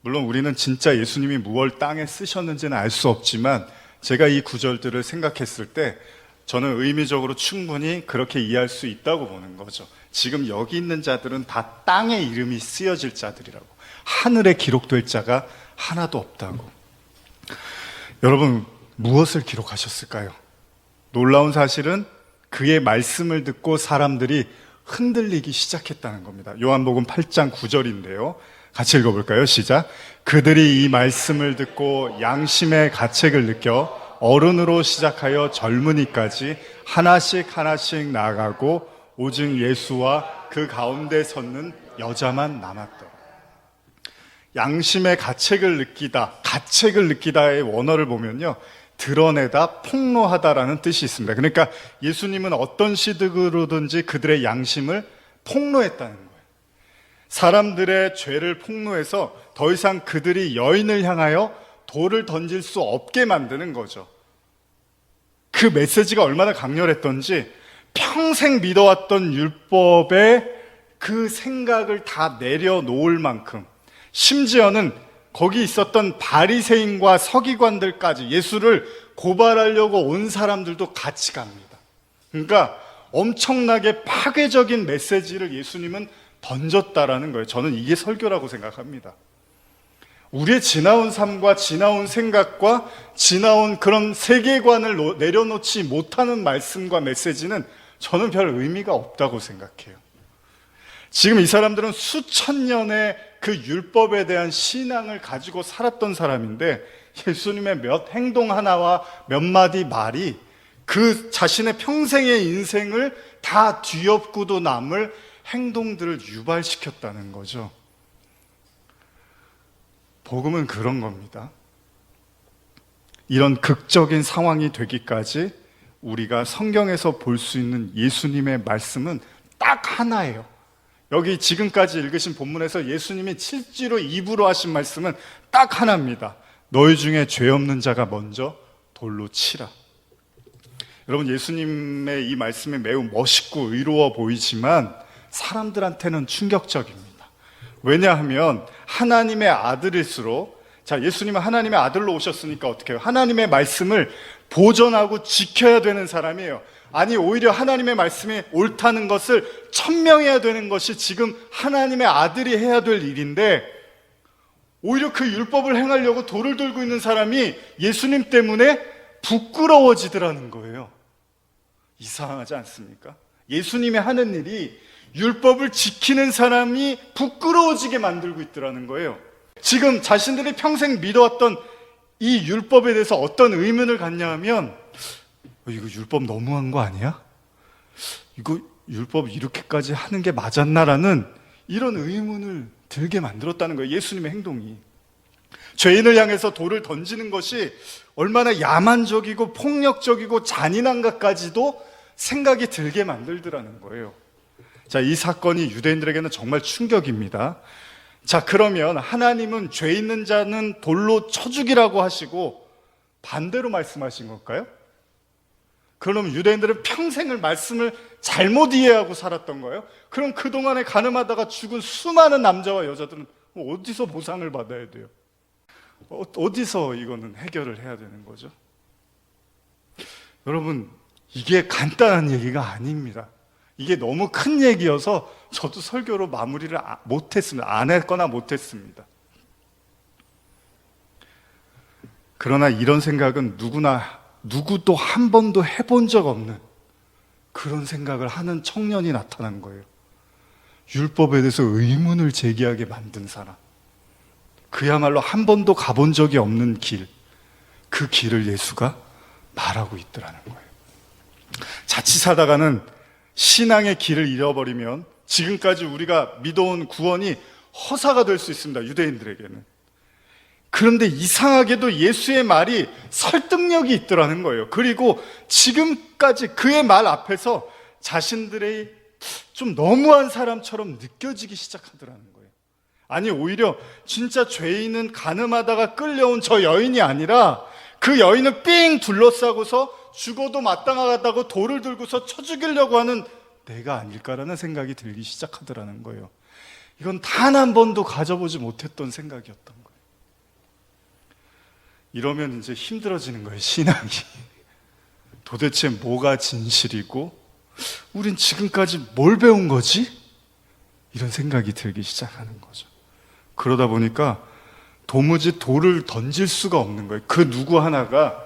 물론 우리는 진짜 예수님이 무엇을 땅에 쓰셨는지는 알 수 없지만 제가 이 구절들을 생각했을 때 저는 의미적으로 충분히 그렇게 이해할 수 있다고 보는 거죠. 지금 여기 있는 자들은 다 땅에 이름이 쓰여질 자들이라고, 하늘에 기록될 자가 하나도 없다고. 여러분, 무엇을 기록하셨을까요? 놀라운 사실은 그의 말씀을 듣고 사람들이 흔들리기 시작했다는 겁니다. 요한복음 8장 9절인데요. 같이 읽어볼까요? 시작. 그들이 이 말씀을 듣고 양심의 가책을 느껴 어른으로 시작하여 젊은이까지 하나씩 하나씩 나아가고 오직 예수와 그 가운데 섰는 여자만 남았더라. 양심의 가책을 느끼다의 원어를 보면요, 드러내다, 폭로하다라는 뜻이 있습니다. 그러니까 예수님은 어떤 시드로든지 그들의 양심을 폭로했다는 거예요. 사람들의 죄를 폭로해서 더 이상 그들이 여인을 향하여 돌을 던질 수 없게 만드는 거죠. 그 메시지가 얼마나 강렬했던지 평생 믿어왔던 율법의 그 생각을 다 내려놓을 만큼, 심지어는 거기 있었던 바리새인과 서기관들까지 예수를 고발하려고 온 사람들도 같이 갑니다. 그러니까 엄청나게 파괴적인 메시지를 예수님은 던졌다라는 거예요. 저는 이게 설교라고 생각합니다. 우리의 지나온 삶과 지나온 생각과 지나온 그런 세계관을 내려놓지 못하는 말씀과 메시지는 저는 별 의미가 없다고 생각해요. 지금 이 사람들은 수천 년의 그 율법에 대한 신앙을 가지고 살았던 사람인데 예수님의 몇 행동 하나와 몇 마디 말이 그 자신의 평생의 인생을 다 뒤엎고도 남을 행동들을 유발시켰다는 거죠. 복음은 그런 겁니다. 이런 극적인 상황이 되기까지 우리가 성경에서 볼 수 있는 예수님의 말씀은 딱 하나예요. 여기 지금까지 읽으신 본문에서 예수님이 7지로 입으로 하신 말씀은 딱 하나입니다. 너희 중에 죄 없는 자가 먼저 돌로 치라. 여러분, 예수님의 이 말씀이 매우 멋있고 의로워 보이지만 사람들한테는 충격적입니다. 왜냐하면 하나님의 아들일수록, 자, 예수님은 하나님의 아들로 오셨으니까 어떻게 해요? 하나님의 말씀을 보존하고 지켜야 되는 사람이에요. 아니, 오히려 하나님의 말씀이 옳다는 것을 천명해야 되는 것이 지금 하나님의 아들이 해야 될 일인데, 오히려 그 율법을 행하려고 돌을 들고 있는 사람이 예수님 때문에 부끄러워지더라는 거예요. 이상하지 않습니까? 예수님이 하는 일이 율법을 지키는 사람이 부끄러워지게 만들고 있더라는 거예요. 지금 자신들이 평생 믿어왔던 이 율법에 대해서 어떤 의문을 갖냐 하면, 이거 율법 너무한 거 아니야? 이거 율법 이렇게까지 하는 게 맞았나라는 이런 의문을 들게 만들었다는 거예요. 예수님의 행동이. 죄인을 향해서 돌을 던지는 것이 얼마나 야만적이고 폭력적이고 잔인한가까지도 생각이 들게 만들더라는 거예요. 자, 이 사건이 유대인들에게는 정말 충격입니다. 자, 그러면 하나님은 죄 있는 자는 돌로 쳐 죽이라고 하시고 반대로 말씀하신 걸까요? 그럼 유대인들은 평생을 말씀을 잘못 이해하고 살았던 거예요? 그럼 그동안에 가늠하다가 죽은 수많은 남자와 여자들은 어디서 보상을 받아야 돼요? 어디서 이거는 해결을 해야 되는 거죠? 여러분, 이게 간단한 얘기가 아닙니다. 이게 너무 큰 얘기여서 저도 설교로 마무리를 못했습니다. 안 했거나 못했습니다. 그러나 이런 생각은 누구도 한 번도 해본 적 없는 그런 생각을 하는 청년이 나타난 거예요. 율법에 대해서 의문을 제기하게 만든 사람. 그야말로 한 번도 가본 적이 없는 길. 그 길을 예수가 말하고 있더라는 거예요. 자칫 하다가는 신앙의 길을 잃어버리면 지금까지 우리가 믿어온 구원이 허사가 될 수 있습니다. 유대인들에게는. 그런데 이상하게도 예수의 말이 설득력이 있더라는 거예요. 그리고 지금까지 그의 말 앞에서 자신들의 좀 너무한 사람처럼 느껴지기 시작하더라는 거예요. 아니, 오히려 진짜 죄인은 가늠하다가 끌려온 저 여인이 아니라 그 여인을 삥 둘러싸고서 죽어도 마땅하다고 돌을 들고서 쳐 죽이려고 하는 내가 아닐까라는 생각이 들기 시작하더라는 거예요. 이건 단 한 번도 가져보지 못했던 생각이었던 거예요. 이러면 이제 힘들어지는 거예요, 신앙이. 도대체 뭐가 진실이고 우린 지금까지 뭘 배운 거지? 이런 생각이 들기 시작하는 거죠. 그러다 보니까 도무지 돌을 던질 수가 없는 거예요. 그 누구 하나가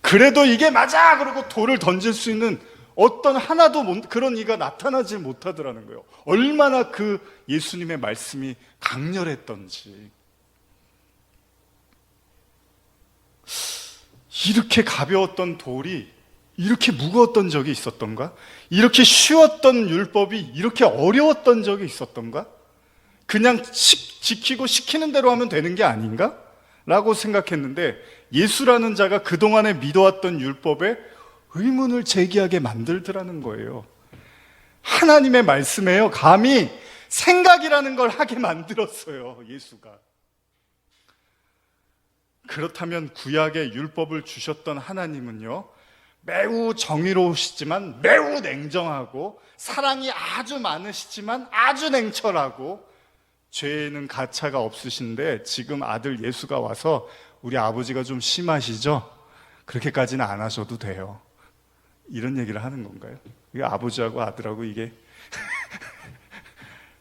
그래도 이게 맞아! 그러고 돌을 던질 수 있는 어떤 하나도 그런 이가 나타나질 못하더라는 거예요. 얼마나 그 예수님의 말씀이 강렬했던지. 이렇게 가벼웠던 돌이 이렇게 무거웠던 적이 있었던가? 이렇게 쉬웠던 율법이 이렇게 어려웠던 적이 있었던가? 그냥 지키고 시키는 대로 하면 되는 게 아닌가? 라고 생각했는데 예수라는 자가 그동안에 믿어왔던 율법에 의문을 제기하게 만들더라는 거예요. 하나님의 말씀에요, 감히 생각이라는 걸 하게 만들었어요, 예수가. 그렇다면 구약의 율법을 주셨던 하나님은요, 매우 정의로우시지만 매우 냉정하고 사랑이 아주 많으시지만 아주 냉철하고 죄에는 가차가 없으신데 지금 아들 예수가 와서 우리 아버지가 좀 심하시죠? 그렇게까지는 안 하셔도 돼요. 이런 얘기를 하는 건가요? 이게 아버지하고 아들하고 이게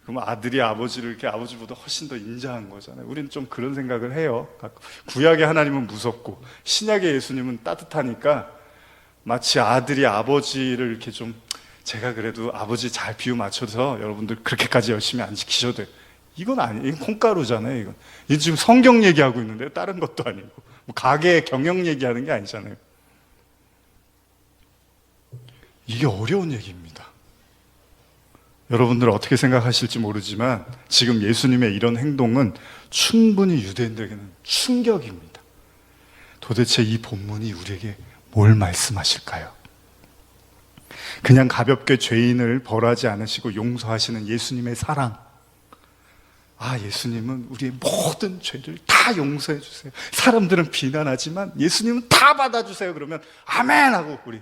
그럼 아들이 아버지를 이렇게 아버지보다 훨씬 더 인자한 거잖아요. 우리는 좀 그런 생각을 해요. 구약의 하나님은 무섭고 신약의 예수님은 따뜻하니까 마치 아들이 아버지를 이렇게 좀 제가 그래도 아버지 잘 비유 맞춰서 여러분들 그렇게까지 열심히 안 지키셔도 돼요. 이건 아니에요. 이건 콩가루잖아요. 이건 지금 성경 얘기하고 있는데요. 다른 것도 아니고 뭐 가게 경영 얘기하는 게 아니잖아요. 이게 어려운 얘기입니다. 여러분들 어떻게 생각하실지 모르지만 지금 예수님의 이런 행동은 충분히 유대인들에게는 충격입니다. 도대체 이 본문이 우리에게 뭘 말씀하실까요? 그냥 가볍게 죄인을 벌하지 않으시고 용서하시는 예수님의 사랑. 예수님은 우리의 모든 죄를 다 용서해 주세요. 사람들은 비난하지만 예수님은 다 받아주세요. 그러면 아멘 하고 우리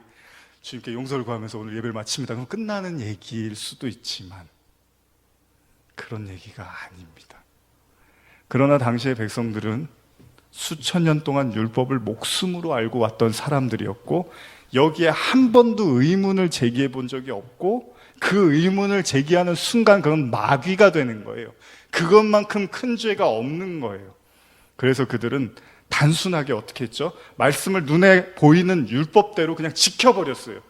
주님께 용서를 구하면서 오늘 예배를 마칩니다. 그럼 끝나는 얘기일 수도 있지만 그런 얘기가 아닙니다. 그러나 당시의 백성들은 수천 년 동안 율법을 목숨으로 알고 왔던 사람들이었고 여기에 한 번도 의문을 제기해 본 적이 없고 그 의문을 제기하는 순간 그건 마귀가 되는 거예요. 그것만큼 큰 죄가 없는 거예요. 그래서 그들은 단순하게 어떻게 했죠? 말씀을 눈에 보이는 율법대로 그냥 지켜버렸어요.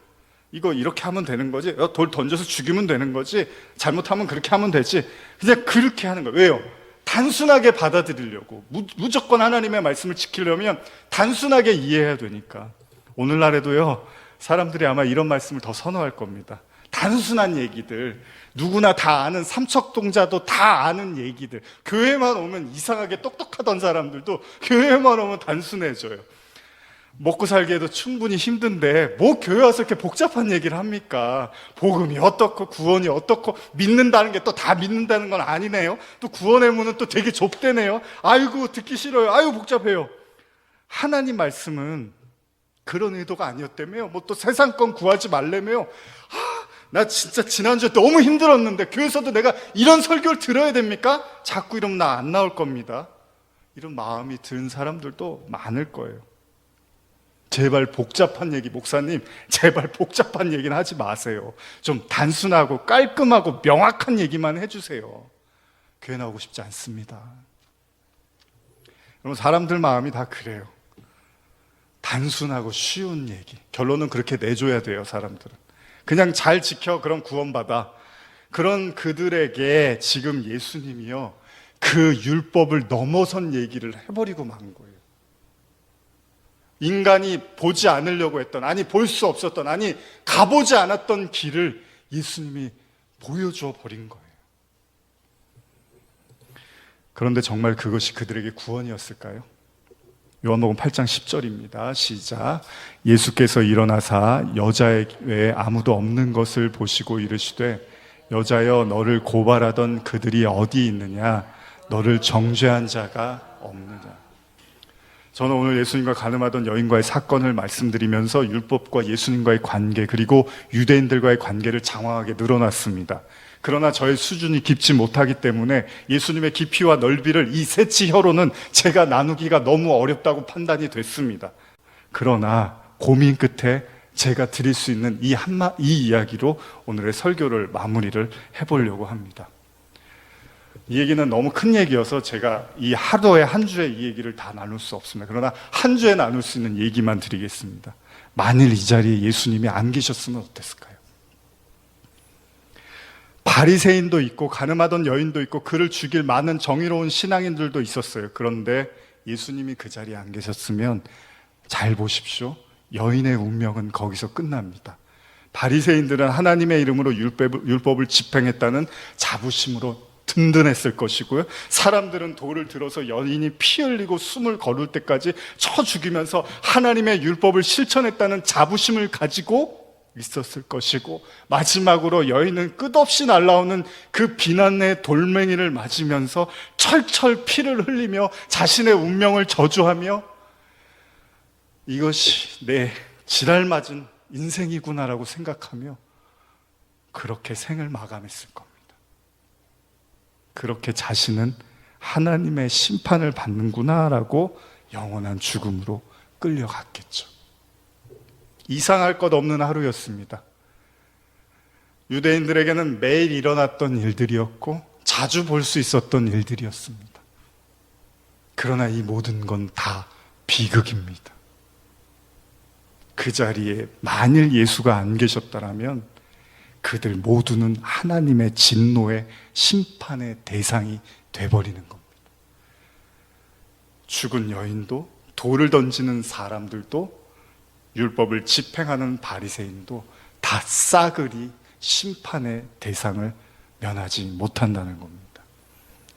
이거 이렇게 하면 되는 거지? 돌 던져서 죽이면 되는 거지? 잘못하면 그렇게 하면 되지? 그냥 그렇게 하는 거예요. 왜요? 단순하게 받아들이려고. 무조건 하나님의 말씀을 지키려면 단순하게 이해해야 되니까. 오늘날에도요, 사람들이 아마 이런 말씀을 더 선호할 겁니다. 단순한 얘기들, 누구나 다 아는 삼척동자도 다 아는 얘기들. 교회만 오면 이상하게 똑똑하던 사람들도 교회만 오면 단순해져요. 먹고 살기에도 충분히 힘든데 뭐 교회 와서 이렇게 복잡한 얘기를 합니까? 복음이 어떻고 구원이 어떻고 믿는다는 게 또 다 믿는다는 건 아니네요. 또 구원의 문은 또 되게 좁대네요. 아이고 듣기 싫어요. 아이고 복잡해요. 하나님 말씀은 그런 의도가 아니었다며요. 뭐 또 세상 건 구하지 말라며요. 나 진짜 지난주에 너무 힘들었는데 교회에서도 내가 이런 설교를 들어야 됩니까? 자꾸 이러면 나 안 나올 겁니다. 이런 마음이 든 사람들도 많을 거예요. 제발 복잡한 얘기, 목사님 제발 복잡한 얘기는 하지 마세요. 좀 단순하고 깔끔하고 명확한 얘기만 해주세요. 교회 나오고 싶지 않습니다. 여러분 사람들 마음이 다 그래요. 단순하고 쉬운 얘기, 결론은 그렇게 내줘야 돼요. 사람들은 그냥 잘 지켜 그럼 구원받아. 그런 그들에게 지금 예수님이요 그 율법을 넘어선 얘기를 해버리고 만 거예요. 인간이 보지 않으려고 했던, 아니 볼 수 없었던, 아니 가보지 않았던 길을 예수님이 보여줘 버린 거예요. 그런데 정말 그것이 그들에게 구원이었을까요? 요한복음 8장 10절입니다. 시작. 예수께서 일어나사 여자의 외에 아무도 없는 것을 보시고 이르시되 여자여 너를 고발하던 그들이 어디 있느냐? 너를 정죄한 자가 없느냐? 저는 오늘 예수님과 가늠하던 여인과의 사건을 말씀드리면서 율법과 예수님과의 관계, 그리고 유대인들과의 관계를 장황하게 늘어놨습니다. 그러나 저의 수준이 깊지 못하기 때문에 예수님의 깊이와 넓이를 이 세치혀로는 제가 나누기가 너무 어렵다고 판단이 됐습니다. 그러나 고민 끝에 제가 드릴 수 있는 이 이야기로 오늘의 설교를 마무리를 해보려고 합니다. 이 얘기는 너무 큰 얘기여서 제가 이 하루에 한 주에 이 얘기를 다 나눌 수 없습니다. 그러나 한 주에 나눌 수 있는 얘기만 드리겠습니다. 만일 이 자리에 예수님이 안 계셨으면 어땠을까요? 바리새인도 있고 가늠하던 여인도 있고 그를 죽일 많은 정의로운 신앙인들도 있었어요. 그런데 예수님이 그 자리에 안 계셨으면 잘 보십시오. 여인의 운명은 거기서 끝납니다. 바리새인들은 하나님의 이름으로 율법을 집행했다는 자부심으로 든든했을 것이고요. 사람들은 돌을 들어서 여인이 피 흘리고 숨을 거둘 때까지 쳐 죽이면서 하나님의 율법을 실천했다는 자부심을 가지고 있었을 것이고, 마지막으로 여인은 끝없이 날아오는 그 비난의 돌멩이를 맞으면서 철철 피를 흘리며 자신의 운명을 저주하며 이것이 내 지랄 맞은 인생이구나라고 생각하며 그렇게 생을 마감했을 겁니다. 그렇게 자신은 하나님의 심판을 받는구나라고 영원한 죽음으로 끌려갔겠죠. 이상할 것 없는 하루였습니다. 유대인들에게는 매일 일어났던 일들이었고 자주 볼 수 있었던 일들이었습니다. 그러나 이 모든 건 다 비극입니다. 그 자리에 만일 예수가 안 계셨다면 그들 모두는 하나님의 진노의 심판의 대상이 돼버리는 겁니다. 죽은 여인도, 돌을 던지는 사람들도, 율법을 집행하는 바리새인도 다 싸그리 심판의 대상을 면하지 못한다는 겁니다.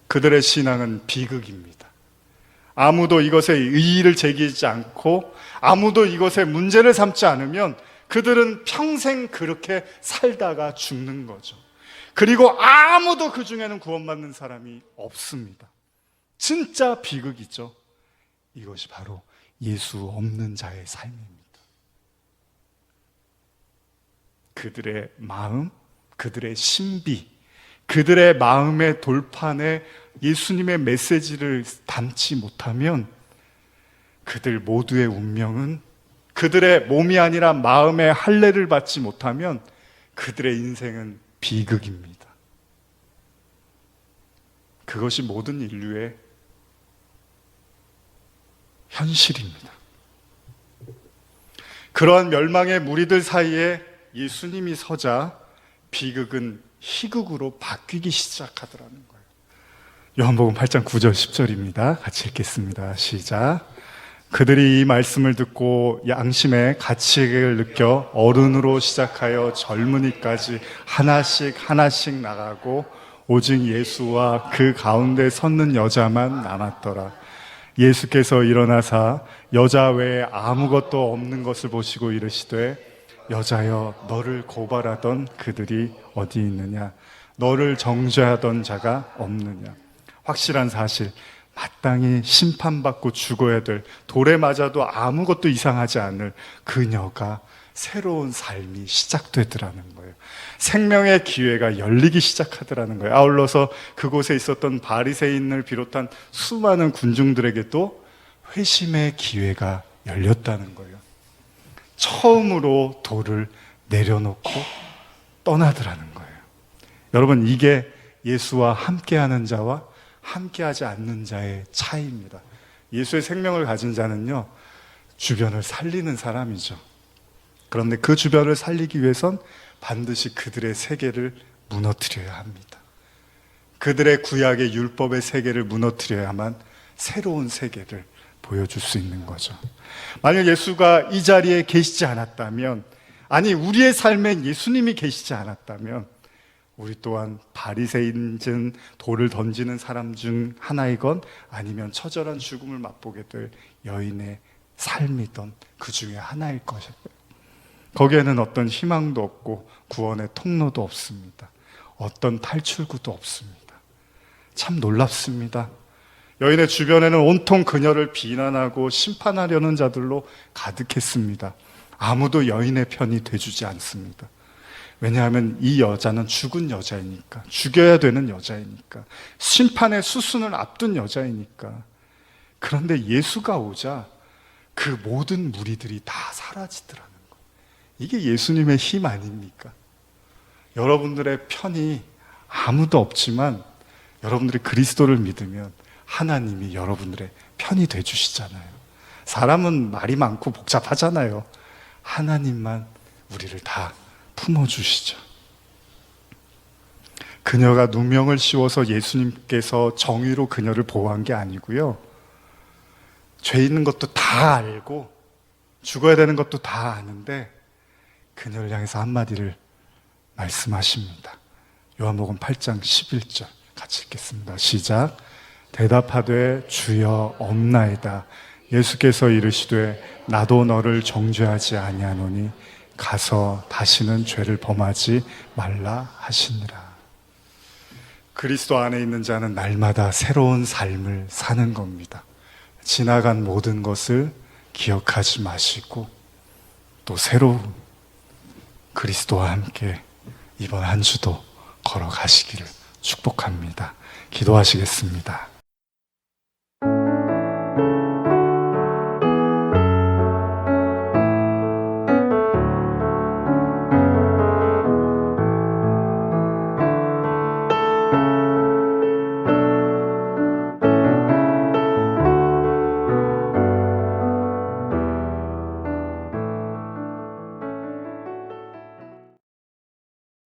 그들의 신앙은 비극입니다. 아무도 이것에 의의를 제기하지 않고 아무도 이것에 문제를 삼지 않으면 그들은 평생 그렇게 살다가 죽는 거죠. 그리고 아무도 그 중에는 구원받는 사람이 없습니다. 진짜 비극이죠. 이것이 바로 예수 없는 자의 삶입니다. 그들의 마음, 그들의 신비, 그들의 마음의 돌판에 예수님의 메시지를 담지 못하면 그들 모두의 운명은, 그들의 몸이 아니라 마음의 할례를 받지 못하면 그들의 인생은 비극입니다. 그것이 모든 인류의 현실입니다. 그러한 멸망의 무리들 사이에 예수님이 서자 비극은 희극으로 바뀌기 시작하더라는 거예요. 요한복음 8장 9절 10절입니다. 같이 읽겠습니다. 시작. 그들이 이 말씀을 듣고 양심의 가치를 느껴 어른으로 시작하여 젊은이까지 하나씩 나가고 오직 예수와 그 가운데 섰는 여자만 남았더라. 예수께서 일어나사 여자 외에 아무것도 없는 것을 보시고 이르시되 여자여, 너를 고발하던 그들이 어디 있느냐? 너를 정죄하던 자가 없느냐? 확실한 사실, 마땅히 심판받고 죽어야 될, 돌에 맞아도 아무것도 이상하지 않을 그녀가 새로운 삶이 시작되더라는 거예요. 생명의 기회가 열리기 시작하더라는 거예요. 아울러서 그곳에 있었던 바리새인을 비롯한 수많은 군중들에게도 회심의 기회가 열렸다는 거예요. 처음으로 돌을 내려놓고 떠나더라는 거예요. 여러분, 이게 예수와 함께하는 자와 함께하지 않는 자의 차이입니다. 예수의 생명을 가진 자는요, 주변을 살리는 사람이죠. 그런데 그 주변을 살리기 위해선 반드시 그들의 세계를 무너뜨려야 합니다. 그들의 구약의 율법의 세계를 무너뜨려야만 새로운 세계를 보여줄 수 있는 거죠. 만약 예수가 이 자리에 계시지 않았다면, 아니 우리의 삶에 예수님이 계시지 않았다면 우리 또한 바리새인은 돌을 던지는 사람 중 하나이건 아니면 처절한 죽음을 맛보게 될 여인의 삶이던 그 중에 하나일 것이고요. 거기에는 어떤 희망도 없고 구원의 통로도 없습니다. 어떤 탈출구도 없습니다. 참 놀랍습니다. 여인의 주변에는 온통 그녀를 비난하고 심판하려는 자들로 가득했습니다. 아무도 여인의 편이 돼주지 않습니다. 왜냐하면 이 여자는 죽은 여자이니까, 죽여야 되는 여자이니까, 심판의 수순을 앞둔 여자이니까. 그런데 예수가 오자 그 모든 무리들이 다 사라지더라는 거예요. 이게 예수님의 힘 아닙니까? 여러분들의 편이 아무도 없지만 여러분들이 그리스도를 믿으면 하나님이 여러분들의 편이 돼주시잖아요. 사람은 말이 많고 복잡하잖아요. 하나님만 우리를 다 품어주시죠. 그녀가 누명을 씌워서 예수님께서 정의로 그녀를 보호한 게 아니고요. 죄 있는 것도 다 알고 죽어야 되는 것도 다 아는데 그녀를 향해서 한마디를 말씀하십니다. 요한복음 8장 11절 같이 읽겠습니다. 시작. 대답하되 주여 없나이다. 예수께서 이르시되 나도 너를 정죄하지 아니하노니 가서 다시는 죄를 범하지 말라 하시니라. 그리스도 안에 있는 자는 날마다 새로운 삶을 사는 겁니다. 지나간 모든 것을 기억하지 마시고 또 새로운 그리스도와 함께 이번 한 주도 걸어가시기를 축복합니다. 기도하시겠습니다.